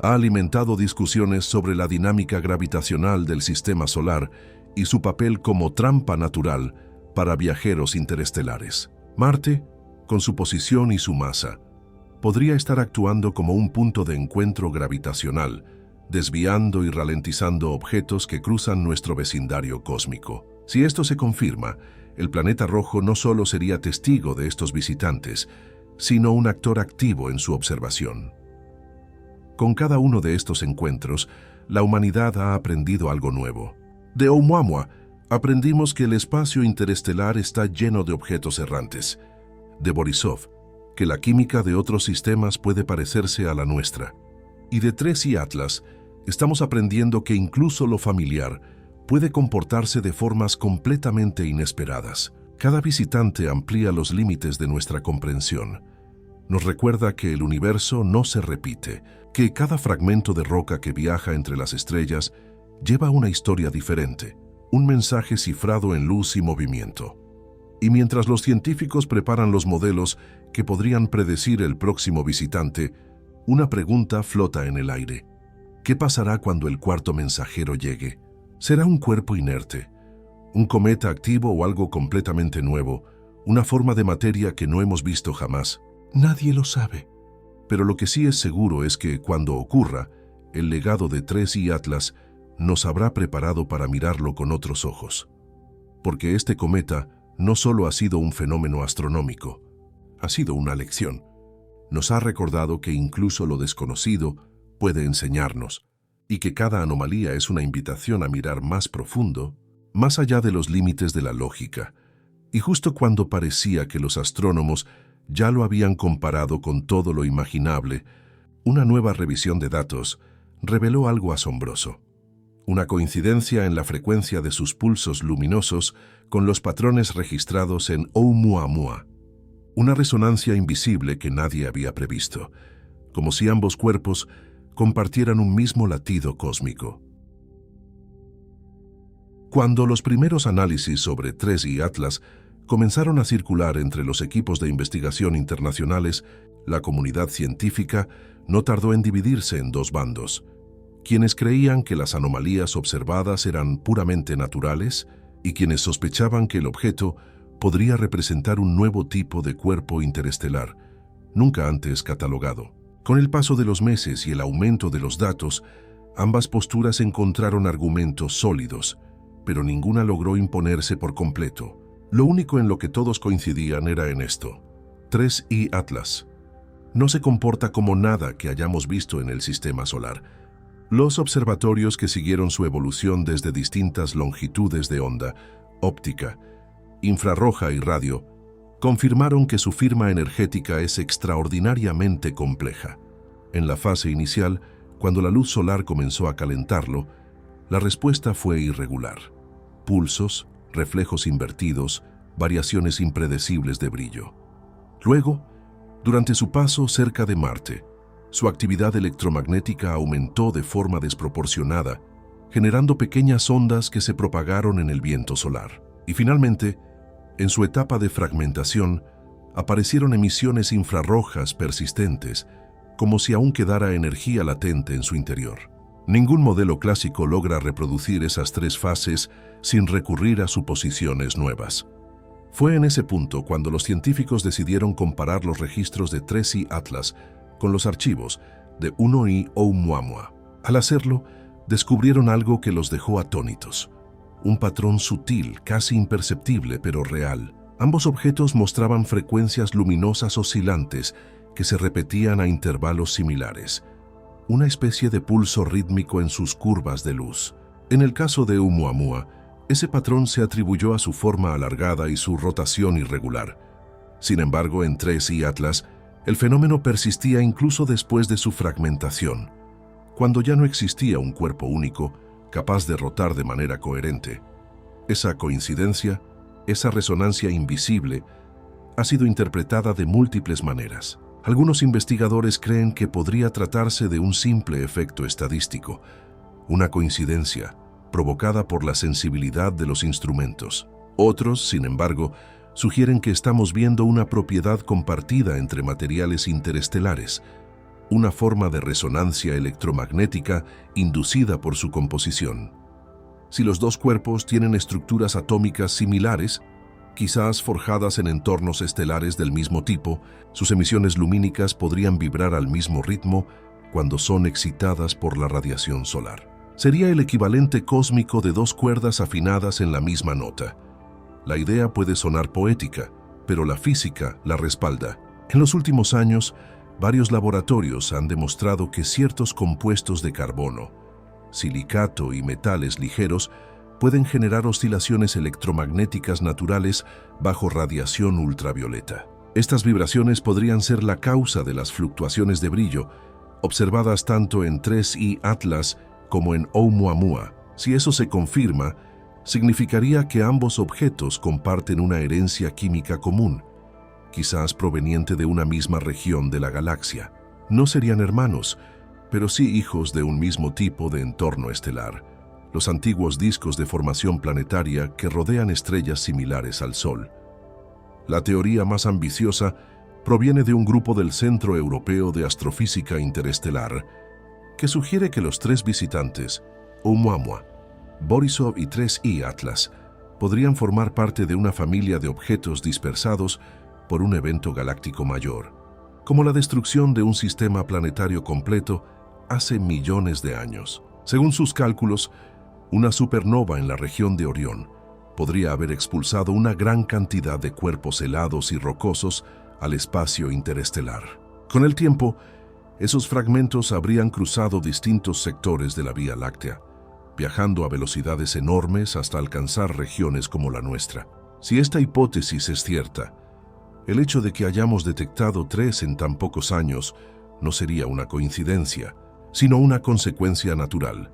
ha alimentado discusiones sobre la dinámica gravitacional del sistema solar y su papel como trampa natural para viajeros interestelares. Marte, con su posición y su masa, podría estar actuando como un punto de encuentro gravitacional, desviando y ralentizando objetos que cruzan nuestro vecindario cósmico. Si esto se confirma, el planeta rojo no solo sería testigo de estos visitantes, sino un actor activo en su observación. Con cada uno de estos encuentros, la humanidad ha aprendido algo nuevo. De Oumuamua, aprendimos que el espacio interestelar está lleno de objetos errantes. De Borisov, que la química de otros sistemas puede parecerse a la nuestra. Y de Tres y Atlas, estamos aprendiendo que incluso lo familiar puede comportarse de formas completamente inesperadas. Cada visitante amplía los límites de nuestra comprensión. Nos recuerda que el universo no se repite, que cada fragmento de roca que viaja entre las estrellas lleva una historia diferente, un mensaje cifrado en luz y movimiento. Y mientras los científicos preparan los modelos que podrían predecir el próximo visitante, una pregunta flota en el aire. ¿Qué pasará cuando el cuarto mensajero llegue? ¿Será un cuerpo inerte, un cometa activo o algo completamente nuevo, una forma de materia que no hemos visto jamás? Nadie lo sabe. Pero lo que sí es seguro es que, cuando ocurra, el legado de Tres y Atlas nos habrá preparado para mirarlo con otros ojos. Porque este cometa no solo ha sido un fenómeno astronómico, ha sido una lección. Nos ha recordado que incluso lo desconocido puede enseñarnos, y que cada anomalía es una invitación a mirar más profundo, más allá de los límites de la lógica. Y justo cuando parecía que los astrónomos ya lo habían comparado con todo lo imaginable, una nueva revisión de datos reveló algo asombroso. Una coincidencia en la frecuencia de sus pulsos luminosos con los patrones registrados en Oumuamua. Una resonancia invisible que nadie había previsto, como si ambos cuerpos compartieran un mismo latido cósmico. Cuando los primeros análisis sobre Tres y Atlas comenzaron a circular entre los equipos de investigación internacionales, la comunidad científica no tardó en dividirse en dos bandos: quienes creían que las anomalías observadas eran puramente naturales y quienes sospechaban que el objeto podría representar un nuevo tipo de cuerpo interestelar, nunca antes catalogado. Con el paso de los meses y el aumento de los datos, ambas posturas encontraron argumentos sólidos, pero ninguna logró imponerse por completo. Lo único en lo que todos coincidían era en esto: Tres y Atlas no se comporta como nada que hayamos visto en el sistema solar. Los observatorios que siguieron su evolución desde distintas longitudes de onda, óptica, infrarroja y radio, confirmaron que su firma energética es extraordinariamente compleja. En la fase inicial, cuando la luz solar comenzó a calentarlo, la respuesta fue irregular. Pulsos, reflejos invertidos, variaciones impredecibles de brillo. Luego, durante su paso cerca de Marte, su actividad electromagnética aumentó de forma desproporcionada, generando pequeñas ondas que se propagaron en el viento solar. Y finalmente, en su etapa de fragmentación, aparecieron emisiones infrarrojas persistentes, como si aún quedara energía latente en su interior. Ningún modelo clásico logra reproducir esas tres fases sin recurrir a suposiciones nuevas. Fue en ese punto cuando los científicos decidieron comparar los registros de Tres y Atlas con los archivos de 1 y Oumuamua. Al hacerlo, descubrieron algo que los dejó atónitos: un patrón sutil, casi imperceptible, pero real. Ambos objetos mostraban frecuencias luminosas oscilantes que se repetían a intervalos similares, una especie de pulso rítmico en sus curvas de luz. En el caso de Oumuamua, ese patrón se atribuyó a su forma alargada y su rotación irregular. Sin embargo, en Tres y Atlas, el fenómeno persistía incluso después de su fragmentación, cuando ya no existía un cuerpo único capaz de rotar de manera coherente. Esa coincidencia, esa resonancia invisible, ha sido interpretada de múltiples maneras. Algunos investigadores creen que podría tratarse de un simple efecto estadístico, una coincidencia, provocada por la sensibilidad de los instrumentos. Otros, sin embargo, sugieren que estamos viendo una propiedad compartida entre materiales interestelares, una forma de resonancia electromagnética inducida por su composición. Si los dos cuerpos tienen estructuras atómicas similares, quizás forjadas en entornos estelares del mismo tipo, sus emisiones lumínicas podrían vibrar al mismo ritmo cuando son excitadas por la radiación solar. Sería el equivalente cósmico de dos cuerdas afinadas en la misma nota. La idea puede sonar poética, pero la física la respalda. En los últimos años, varios laboratorios han demostrado que ciertos compuestos de carbono, silicato y metales ligeros pueden generar oscilaciones electromagnéticas naturales bajo radiación ultravioleta. Estas vibraciones podrían ser la causa de las fluctuaciones de brillo, observadas tanto en 3I Atlas como en Oumuamua. Si eso se confirma, significaría que ambos objetos comparten una herencia química común, quizás proveniente de una misma región de la galaxia. No serían hermanos, pero sí hijos de un mismo tipo de entorno estelar, los antiguos discos de formación planetaria que rodean estrellas similares al Sol. La teoría más ambiciosa proviene de un grupo del Centro Europeo de Astrofísica Interestelar, que sugiere que los tres visitantes, Oumuamua, Borisov y 3I Atlas, podrían formar parte de una familia de objetos dispersados por un evento galáctico mayor, como la destrucción de un sistema planetario completo hace millones de años. Según sus cálculos, una supernova en la región de Orión podría haber expulsado una gran cantidad de cuerpos helados y rocosos al espacio interestelar. Con el tiempo, esos fragmentos habrían cruzado distintos sectores de la Vía Láctea, viajando a velocidades enormes hasta alcanzar regiones como la nuestra. Si esta hipótesis es cierta, el hecho de que hayamos detectado 3 en tan pocos años no sería una coincidencia, sino una consecuencia natural.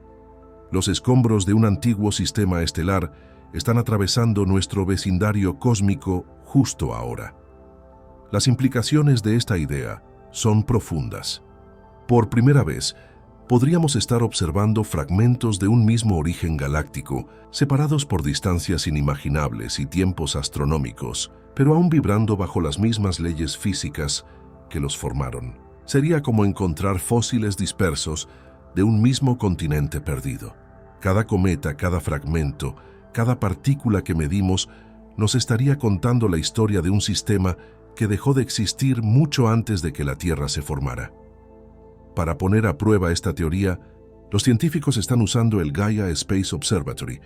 Los escombros de un antiguo sistema estelar están atravesando nuestro vecindario cósmico justo ahora. Las implicaciones de esta idea son profundas. Por primera vez, podríamos estar observando fragmentos de un mismo origen galáctico, separados por distancias inimaginables y tiempos astronómicos, pero aún vibrando bajo las mismas leyes físicas que los formaron. Sería como encontrar fósiles dispersos de un mismo continente perdido. Cada cometa, cada fragmento, cada partícula que medimos nos estaría contando la historia de un sistema que dejó de existir mucho antes de que la Tierra se formara. Para poner a prueba esta teoría, los científicos están usando el Gaia Space Observatory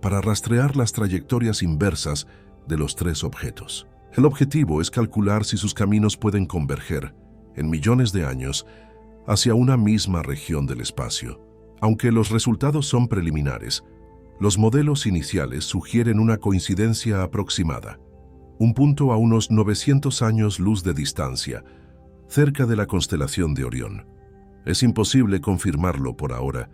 para rastrear las trayectorias inversas de los 3 objetos. El objetivo es calcular si sus caminos pueden converger, en millones de años, hacia una misma región del espacio. Aunque los resultados son preliminares, los modelos iniciales sugieren una coincidencia aproximada, un punto a unos 900 años luz de distancia, cerca de la constelación de Orión. Es imposible confirmarlo por ahora,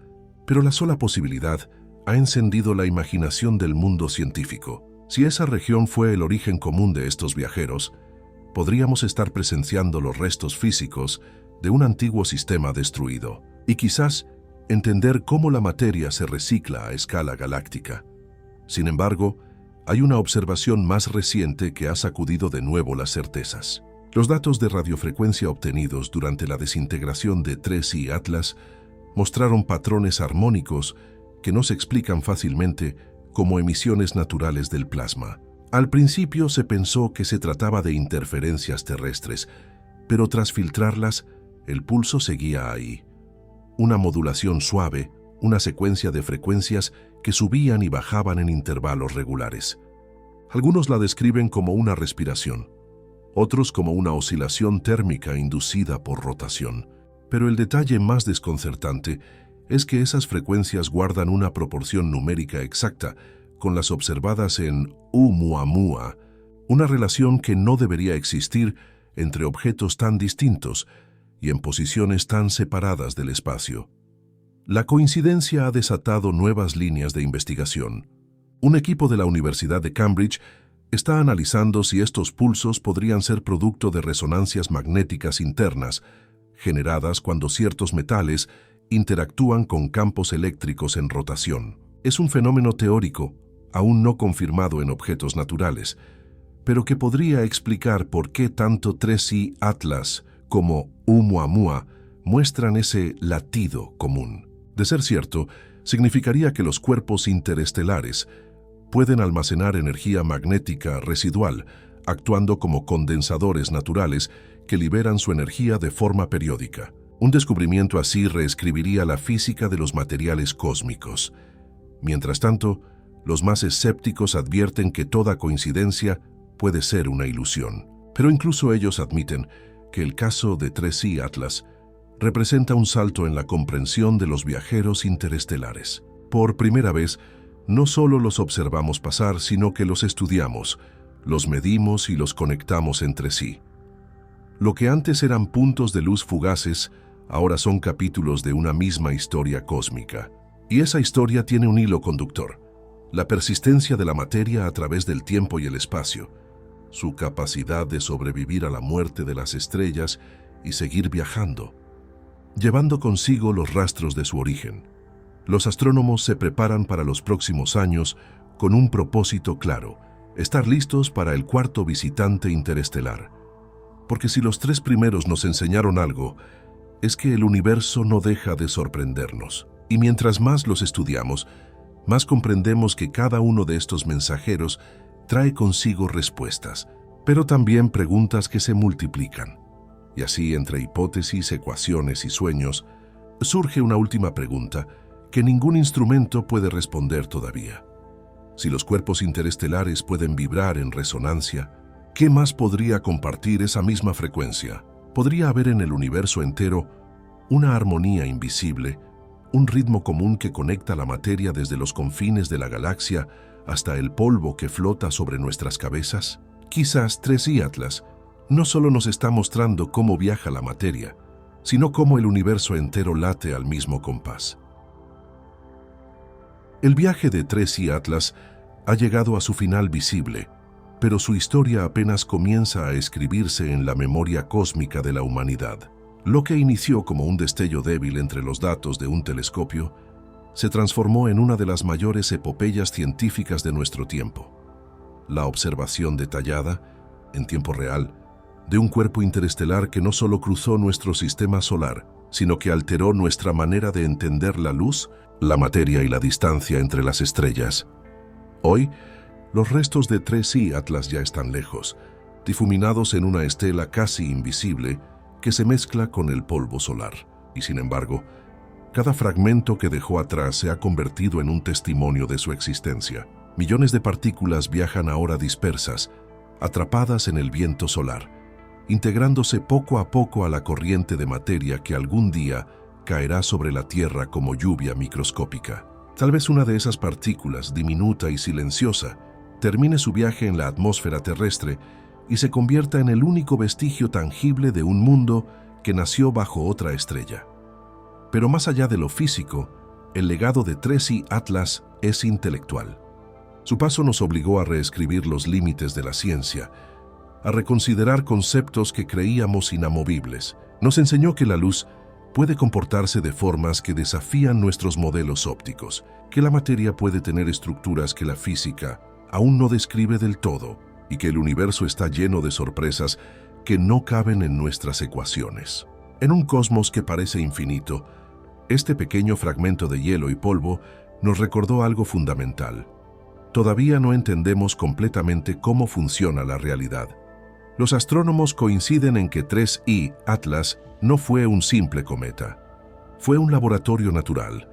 pero la sola posibilidad ha encendido la imaginación del mundo científico. Si esa región fue el origen común de estos viajeros, podríamos estar presenciando los restos físicos de un antiguo sistema destruido, y quizás entender cómo la materia se recicla a escala galáctica. Sin embargo, hay una observación más reciente que ha sacudido de nuevo las certezas. Los datos de radiofrecuencia obtenidos durante la desintegración de 3I Atlas mostraron patrones armónicos que no se explican fácilmente como emisiones naturales del plasma. Al principio se pensó que se trataba de interferencias terrestres, pero tras filtrarlas, el pulso seguía ahí. Una modulación suave, una secuencia de frecuencias que subían y bajaban en intervalos regulares. Algunos la describen como una respiración, otros como una oscilación térmica inducida por rotación. Pero el detalle más desconcertante es que esas frecuencias guardan una proporción numérica exacta con las observadas en Oumuamua, una relación que no debería existir entre objetos tan distintos y en posiciones tan separadas del espacio. La coincidencia ha desatado nuevas líneas de investigación. Un equipo de la Universidad de Cambridge está analizando si estos pulsos podrían ser producto de resonancias magnéticas internas, generadas cuando ciertos metales interactúan con campos eléctricos en rotación. Es un fenómeno teórico, aún no confirmado en objetos naturales, pero que podría explicar por qué tanto 3I Atlas como Oumuamua muestran ese latido común. De ser cierto, significaría que los cuerpos interestelares pueden almacenar energía magnética residual, actuando como condensadores naturales que liberan su energía de forma periódica. Un descubrimiento así reescribiría la física de los materiales cósmicos. Mientras tanto, los más escépticos advierten que toda coincidencia puede ser una ilusión. Pero incluso ellos admiten que el caso de 3I Atlas representa un salto en la comprensión de los viajeros interestelares. Por primera vez, no solo los observamos pasar, sino que los estudiamos, los medimos y los conectamos entre sí. Lo que antes eran puntos de luz fugaces, ahora son capítulos de una misma historia cósmica. Y esa historia tiene un hilo conductor: la persistencia de la materia a través del tiempo y el espacio, su capacidad de sobrevivir a la muerte de las estrellas y seguir viajando, llevando consigo los rastros de su origen. Los astrónomos se preparan para los próximos años con un propósito claro: estar listos para el cuarto visitante interestelar. Porque si los 3 primeros nos enseñaron algo, es que el universo no deja de sorprendernos. Y mientras más los estudiamos, más comprendemos que cada uno de estos mensajeros trae consigo respuestas, pero también preguntas que se multiplican. Y así, entre hipótesis, ecuaciones y sueños, surge una última pregunta que ningún instrumento puede responder todavía. Si los cuerpos interestelares pueden vibrar en resonancia, ¿qué más podría compartir esa misma frecuencia? ¿Podría haber en el universo entero una armonía invisible, un ritmo común que conecta la materia desde los confines de la galaxia hasta el polvo que flota sobre nuestras cabezas? Quizás 3I Atlas no solo nos está mostrando cómo viaja la materia, sino cómo el universo entero late al mismo compás. El viaje de 3I Atlas ha llegado a su final visible, pero su historia apenas comienza a escribirse en la memoria cósmica de la humanidad. Lo que inició como un destello débil entre los datos de un telescopio se transformó en una de las mayores epopeyas científicas de nuestro tiempo. La observación detallada, en tiempo real, de un cuerpo interestelar que no solo cruzó nuestro sistema solar, sino que alteró nuestra manera de entender la luz, la materia y la distancia entre las estrellas. Hoy, los restos de 3I Atlas ya están lejos, difuminados en una estela casi invisible que se mezcla con el polvo solar. Y sin embargo, cada fragmento que dejó atrás se ha convertido en un testimonio de su existencia. Millones de partículas viajan ahora dispersas, atrapadas en el viento solar, integrándose poco a poco a la corriente de materia que algún día caerá sobre la Tierra como lluvia microscópica. Tal vez una de esas partículas, diminuta y silenciosa, termine su viaje en la atmósfera terrestre y se convierta en el único vestigio tangible de un mundo que nació bajo otra estrella. Pero más allá de lo físico, el legado de 3I Atlas es intelectual. Su paso nos obligó a reescribir los límites de la ciencia, a reconsiderar conceptos que creíamos inamovibles. Nos enseñó que la luz puede comportarse de formas que desafían nuestros modelos ópticos, que la materia puede tener estructuras que la física aún no describe del todo, y que el universo está lleno de sorpresas que no caben en nuestras ecuaciones. En un cosmos que parece infinito, este pequeño fragmento de hielo y polvo nos recordó algo fundamental. Todavía no entendemos completamente cómo funciona la realidad. Los astrónomos coinciden en que 3I Atlas no fue un simple cometa. Fue un laboratorio natural,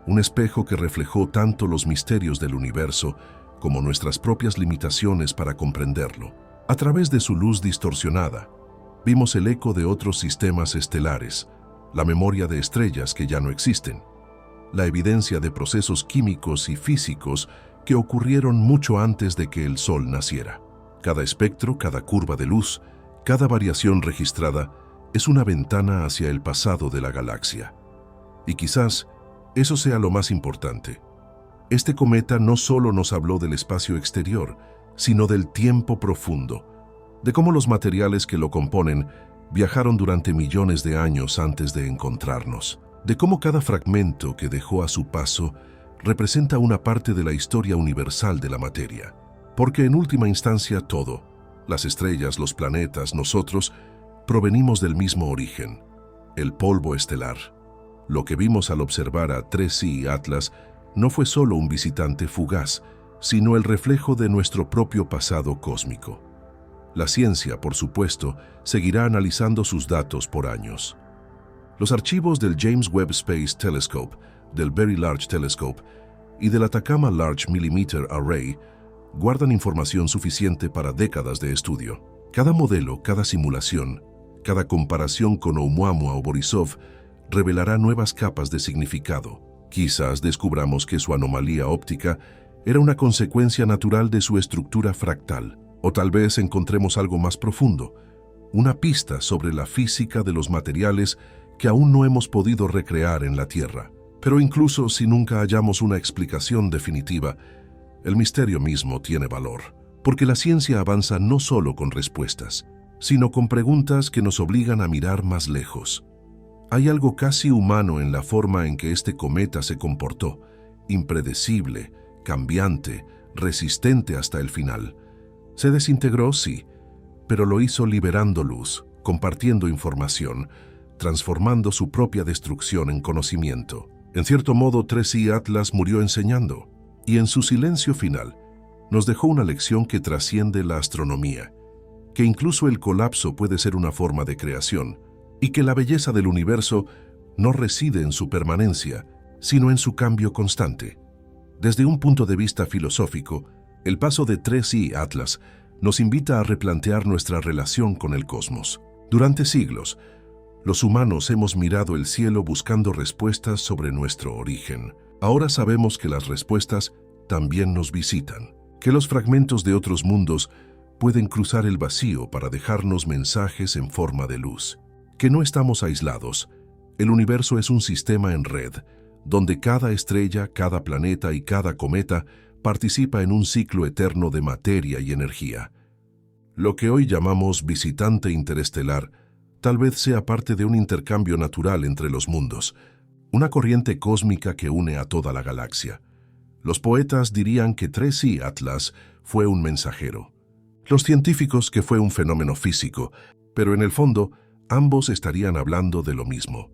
un espejo que reflejó tanto los misterios del universo como nuestras propias limitaciones para comprenderlo. A través de su luz distorsionada, vimos el eco de otros sistemas estelares, la memoria de estrellas que ya no existen, la evidencia de procesos químicos y físicos que ocurrieron mucho antes de que el Sol naciera. Cada espectro, cada curva de luz, cada variación registrada es una ventana hacia el pasado de la galaxia. Y quizás eso sea lo más importante. Este cometa no solo nos habló del espacio exterior, sino del tiempo profundo, de cómo los materiales que lo componen viajaron durante millones de años antes de encontrarnos, de cómo cada fragmento que dejó a su paso representa una parte de la historia universal de la materia, porque en última instancia todo, las estrellas, los planetas, nosotros, provenimos del mismo origen, el polvo estelar. Lo que vimos al observar a 3i Atlas no fue solo un visitante fugaz, sino el reflejo de nuestro propio pasado cósmico. La ciencia, por supuesto, seguirá analizando sus datos por años. Los archivos del James Webb Space Telescope, del Very Large Telescope y del Atacama Large Millimeter Array guardan información suficiente para décadas de estudio. Cada modelo, cada simulación, cada comparación con Oumuamua o Borisov revelará nuevas capas de significado. Quizás descubramos que su anomalía óptica era una consecuencia natural de su estructura fractal, o tal vez encontremos algo más profundo, una pista sobre la física de los materiales que aún no hemos podido recrear en la Tierra. Pero incluso si nunca hallamos una explicación definitiva, el misterio mismo tiene valor, porque la ciencia avanza no solo con respuestas, sino con preguntas que nos obligan a mirar más lejos. Hay algo casi humano en la forma en que este cometa se comportó, impredecible, cambiante, resistente hasta el final. Se desintegró, sí, pero lo hizo liberando luz, compartiendo información, transformando su propia destrucción en conocimiento. En cierto modo, 3i Atlas murió enseñando, y en su silencio final nos dejó una lección que trasciende la astronomía, que incluso el colapso puede ser una forma de creación, y que la belleza del universo no reside en su permanencia, sino en su cambio constante. Desde un punto de vista filosófico, el paso de 3i Atlas nos invita a replantear nuestra relación con el cosmos. Durante siglos, los humanos hemos mirado el cielo buscando respuestas sobre nuestro origen. Ahora sabemos que las respuestas también nos visitan, que los fragmentos de otros mundos pueden cruzar el vacío para dejarnos mensajes en forma de luz, que no estamos aislados. El universo es un sistema en red, donde cada estrella, cada planeta y cada cometa participa en un ciclo eterno de materia y energía. Lo que hoy llamamos visitante interestelar tal vez sea parte de un intercambio natural entre los mundos, una corriente cósmica que une a toda la galaxia. Los poetas dirían que 3i Atlas fue un mensajero. Los científicos que fue un fenómeno físico, pero en el fondo ambos estarían hablando de lo mismo.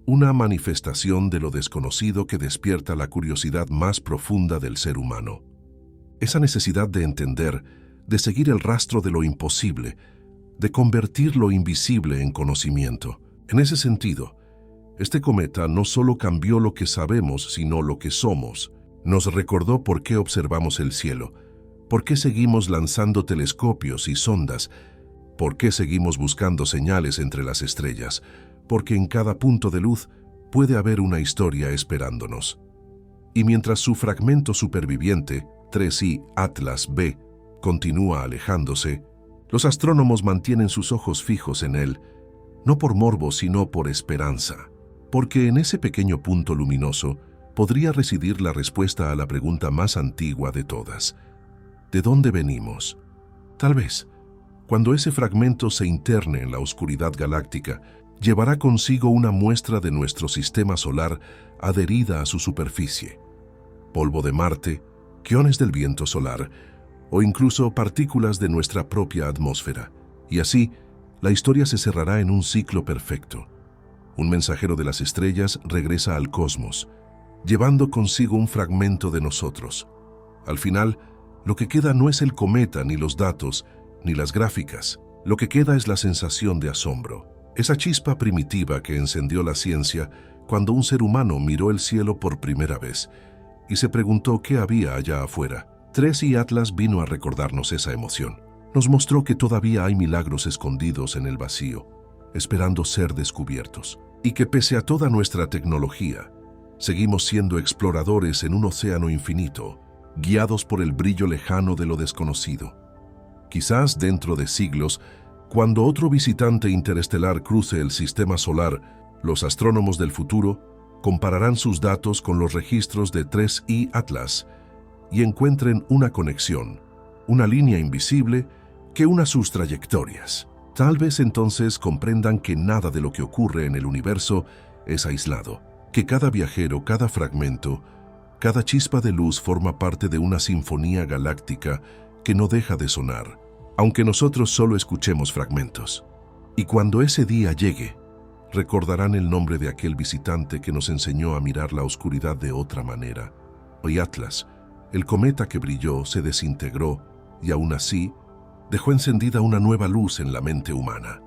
Una manifestación de lo desconocido que despierta la curiosidad más profunda del ser humano. Esa necesidad de entender, de seguir el rastro de lo imposible, de convertir lo invisible en conocimiento. En ese sentido, este cometa no solo cambió lo que sabemos, sino lo que somos. Nos recordó por qué observamos el cielo, por qué seguimos lanzando telescopios y sondas, por qué seguimos buscando señales entre las estrellas, porque en cada punto de luz puede haber una historia esperándonos. Y mientras su fragmento superviviente, 3i Atlas b, continúa alejándose, los astrónomos mantienen sus ojos fijos en él, no por morbo sino por esperanza, porque en ese pequeño punto luminoso podría residir la respuesta a la pregunta más antigua de todas. ¿De dónde venimos? Tal vez, cuando ese fragmento se interne en la oscuridad galáctica, llevará consigo una muestra de nuestro sistema solar adherida a su superficie. Polvo de Marte, iones del viento solar, o incluso partículas de nuestra propia atmósfera. Y así, la historia se cerrará en un ciclo perfecto. Un mensajero de las estrellas regresa al cosmos, llevando consigo un fragmento de nosotros. Al final, lo que queda no es el cometa, ni los datos, ni las gráficas. Lo que queda es la sensación de asombro. Esa chispa primitiva que encendió la ciencia cuando un ser humano miró el cielo por primera vez y se preguntó qué había allá afuera. 3i Atlas vino a recordarnos esa emoción. Nos mostró que todavía hay milagros escondidos en el vacío, esperando ser descubiertos, y que pese a toda nuestra tecnología, seguimos siendo exploradores en un océano infinito, guiados por el brillo lejano de lo desconocido. Quizás dentro de siglos, cuando otro visitante interestelar cruce el sistema solar, los astrónomos del futuro compararán sus datos con los registros de 3i Atlas y encuentren una conexión, una línea invisible que una sus trayectorias. Tal vez entonces comprendan que nada de lo que ocurre en el universo es aislado, que cada viajero, cada fragmento, Cada chispa de luz forma parte de una sinfonía galáctica que no deja de sonar, aunque nosotros solo escuchemos fragmentos. Y cuando ese día llegue, recordarán el nombre de aquel visitante que nos enseñó a mirar la oscuridad de otra manera. Hoy Atlas, el cometa que brilló, se desintegró y aún así dejó encendida una nueva luz en la mente humana.